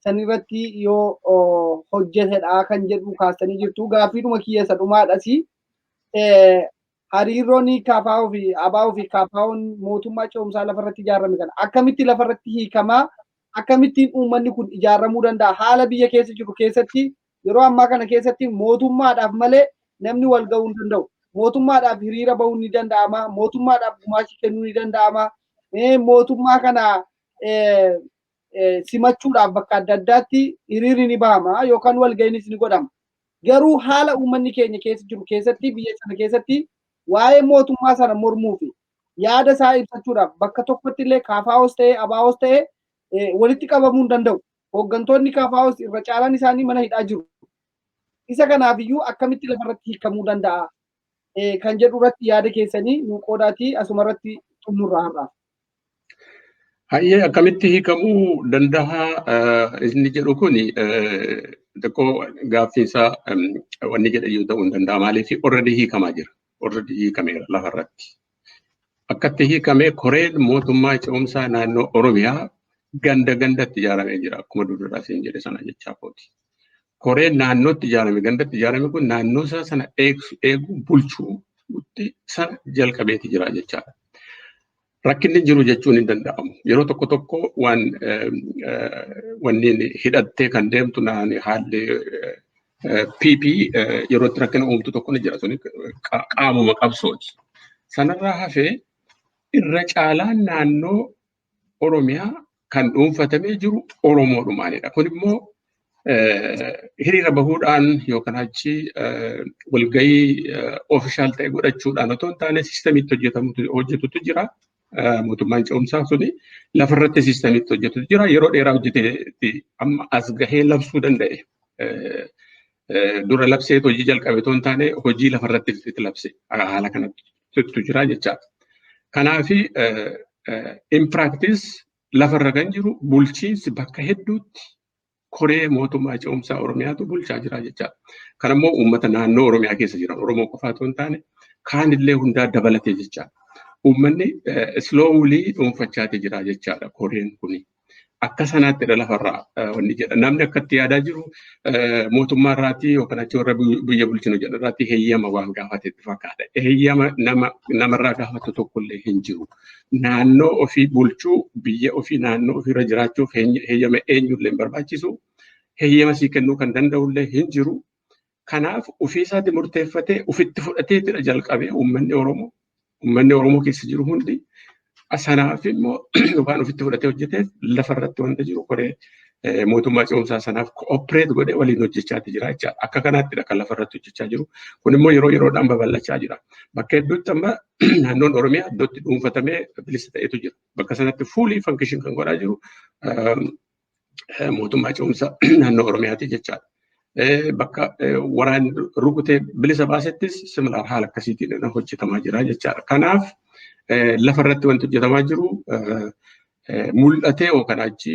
San irratti yoo hojjetedha kan jedhu kaastanii jirtu. Gaaffiidhuma kiyya isa dhumaadhas. Hariiroon KFO fi ABO fi KFO'n mootummaa ce'umsaa lafarratti ijaarame kana akkamitti lafarratti hiikamaa? Akkamittiin uummanni kun ijaaramuu danda'a? Haala biyya keessa jiru keessatti yeroo ammaa kana keessatti mootummaadhaaf malee namni wal ga'uu hin danda'u. Mootummaadhaaf hiriira bahuu ni danda'ama. Mootummaadhaaf gumaacha kennuu ni danda'ama. Mootummaa kana simachuudhaaf bakka adda addaatti hiriirri ni bahama yookaan walga'iinis ni godhama. Garuu haala uummanni keenya keessa jiru keessatti biyya sana keessatti waa'ee mootummaa sana mormuu fi yaada isaa ibsachuudhaaf bakka tokkotti illee KFO's ta'ee ABO's ta'ee walitti qabamuu hin danda'u. Hooggantoonni KFO's irra caalaan isaanii mana hidhaa jiru. Isa kanaafiyyuu akkamitti lafarratti hiikamuu danda'a? Kan jedhu irratti yaada keessanii nu qoodaatii asuma irratti xumurra har'aaf. Hayyee akkamitti hiikamuu danda'a inni jedhu kuni tokko gaaffiinsaa wanni jedhayyuu ta'uu hin danda'a. Maaliif already hiikamaa jira. Already hiikameera lafarratti. Akkatti hiikamee koreen mootummaa ce'umsaa naannoo Oromiyaa ganda gandatti ijaaramee jira. Akkuma duraa siin jedhe sana jechaa kooti. Koreen naannootti ijaarame gandatti ijaarame kun naannoo isaa sana eegu bulchuu sana jalqabeeti jira jechaadha. Rakkinni jiru jechuun hin danda'amu. Yeroo tokko tokko wanni hidhattee kan deemtu haalli PP yeroo itti rakkina uumtu tokko ni jira. Suni qaamuma qabsooti. Sanarraa hafee irra caalaan naannoo Oromiyaa kan dhuunfatamee jiru Oromoodhumaanidha. Kun immoo hiriira bahuudhaan yookaan achi walgahii ofishaal ta'e godhachuudhaan otoo hin taane siistamiitti hojjetutu jira. Mootummaan ce'umsaa suni lafarratti siistamiitti hojjetutu jira. Yeroo dheeraa hojjeteetti amma as gahee labsuu danda'e. Dura labsee hojii jalqabe otoo hin taane hojii lafarratti itti labse haala kanatti jira jechaadha. Kanaafi in practice lafarra kan jiru bulchiinsi bakka hedduutti koree mootummaa ce'umsaa Oromiyaatu bulchaa jira jechaadha. Kanammoo uummata naannoo Oromiyaa keessa jiran Oromoo qofaa otoo hin taane kaanillee hundaa dabalatee jechaadha. Uummanni slowly dhuunfachaatee jira jechaadha koreen kuni. Akka sanaatti lafarraa wanni jedha. Namni akkatti yaadaa jiru mootummaa irraatii yookaan achi warra biyya bulchinu jedhu irraatii heeyyama waan gaafatetti fakkaata. Heeyyama namarraa gaafatu tokkollee hin jiru. Naannoo ofii bulchuu biyya ofii naannoo ofiirra jiraachuuf heeyyama eenyullee hin barbaachisu. Heeyyama sii kennuu kan danda'ullee hin jiru. Kanaaf ofiisaatti murteeffatee ofitti fudhateetidha jalqabee uummanni Oromoo. Uummanni Oromoo keessa jiru hundi sanaaf immoo waan ofitti fudhatee hojjeteef lafarratti wanta jiru koree mootummaa ce'umsaa sanaaf koopereet godhee waliin hojjechaati jira jechaadha. Akka kanattidha kan lafarratti hojjechaa jiru. Kun immoo yeroo yeroodhaan babal'achaa jira. Bakka hedduutti amma naannoon Oromiyaa iddootti dhuunfatamee bilisa ta'etu jira. Bakka sanatti fuulii fankishin kan godhaa jiru mootummaa ce'umsaa naannoo Oromiyaati jechaadha. Bakka waraan rukutee bilisa baasettis similaar haala akkasiitiin hojjetamaa jira jechaadha. Kanaaf lafarratti wanti hojjetamaa jiru mul'atee yookaan achi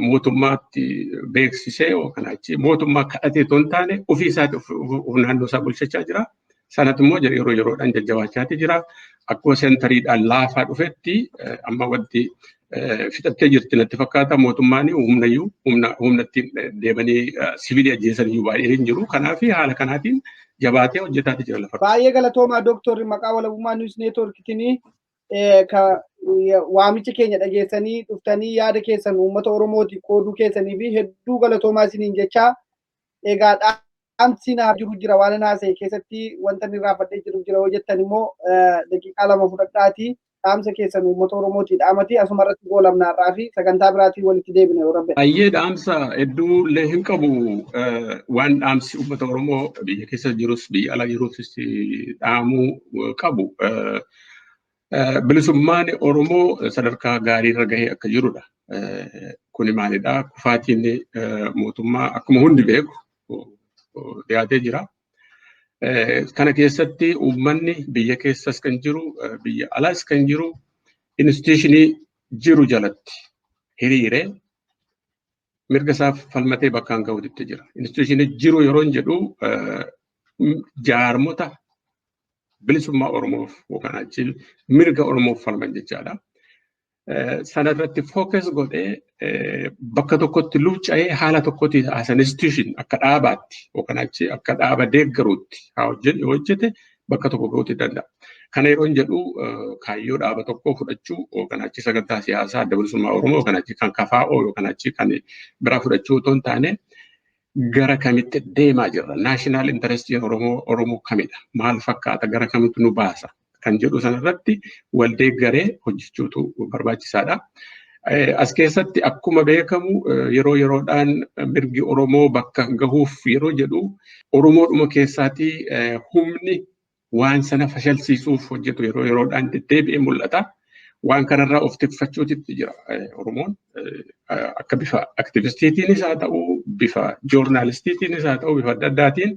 mootummaatti beeksisee yookaan achi mootummaa kadhatee otoo hin taane ofii isaati naannoo isaa bulchachaa jira. Sanatti immoo yeroo yeroodhaan jajjabaachaati jira. Akkuma seentariidhaan laafaa dhufetti amma wanti fixattee jirti natti fakkaata mootummaan humnatti deemanii siviilii ajjeesaniyyuu baay'ee hin jiru. Kanaaf haala kanaatiin jabaatee hojjetaati jira lafa. Baay'ee galatoomaa Dooktor maqaa walabummaa Niwus Neetwoorkiitiin waamicha keenya dhageessanii dhuftanii yaada keessan uummata Oromootiif qooduu keessanii fi hedduu galatoomaa isiniin jechaa egaa dhaamsi naaf jiru jira waan haasa'e keessatti wanta inni raafadhee jiru jira hojjettan immoo daqiiqaa lama fudhadhaatii dhaamsa keessan uummata Oromootii dhaamati asuma irratti goolabnaarraa fi sagantaa biraatiin walitti deebina yoo rabbe. Ayyee dhaamsa hedduu illee hin qabu waan dhaamsi uummata Oromoo biyya keessa jirus biyya ala jirus dhaamuu qabu. Bilisummaan Oromoo sadarkaa gaariirra gahee akka jirudha. Kuni maalidhaa? Kufaatiin mootummaa akkuma hundi beeku dhiyaatee jira. Kana keessatti uummanni biyya keessas kan jiru, biyya alas kan jiru, instituushinii jiru jalatti hiriiree mirga isaaf falmatee bakkaan gahuutti jira. Instituushinii jiru yeroo jedhu jaarmota bilisummaa Oromoof yookaan achi mirga Oromoof falman jechaadha. Sana irratti fookas godhee bakka tokkotti luuca'ee haala tokkotti as an institution akka dhaabaatti yookaan achi akka dhaaba deeggaruutti haa hojjete bakka tokko gahuutti danda'a. Kana yeroo jedhu kaayyoo dhaaba tokkoo fudhachuu yookaan achi sagantaa siyaasaa adda bilisummaa Oromoo yookaan achi kan KFO yookaan achi kan biraa fudhachuu otoo hin taane gara kamitti deemaa jirra? Naashinaal intarestiin Oromoo kamidha? Maal fakkaata? Gara kamitti nu baasa? Kan jedhu sanarratti wal deeggaree hojjechuutu barbaachisaadha. As keessatti akkuma beekamu yeroo yeroodhaan mirgi Oromoo bakka gahuuf yeroo jedhu Oromoodhuma keessaatii humni waan sana fashalsiisuuf hojjetu yeroo yeroodhaan deddeebi'ee mul'ata. Waan kanarraa of tikfachuutitti jira Oromoon akka bifa aktivistiitiinis haa ta'u, bifa joornaalistiitiinis haa ta'u, bifa adda addaatiin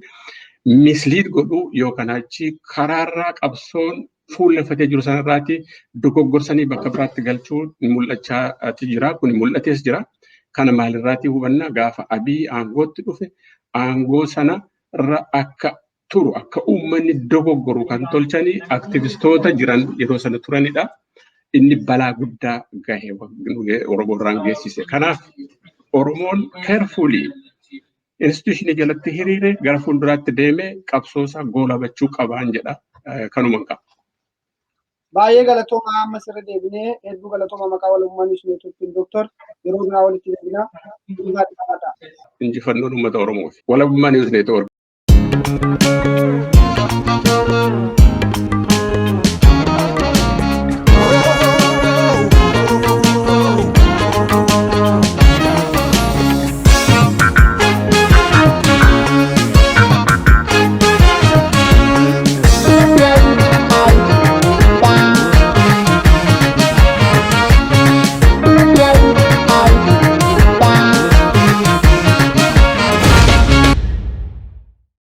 misliid godhuu yookaan achi karaarraa qabsoon fuulleffatee jiru sanarraati dogoggorsanii bakka biraatti galchuu mul'achaa jira. Kun mul'atees jira. Kana maalirraati hubanna? Gaafa Abiy aangootti dhufe aangoo sanarra akka turu akka uummanni dogoggoru kan tolchanii aktivistoota jiran yeroo sana turanidha. Inni balaa guddaa gahee Oromoorraan geessise. Kanaaf Oromoon carefully instituushinii jalatti hiriiree gara fuulduraatti deemee qabsoosaa goolabachuu qabaan jedha. Kanumaan qaba. Baay'ee galatooma amma sirra deebinee hedduu galatooma maqaa walummaan ishee turtiin Dooktor yeroo biraa walitti deebinaa. Injifannoon uummata Oromooti. Walummaan ishee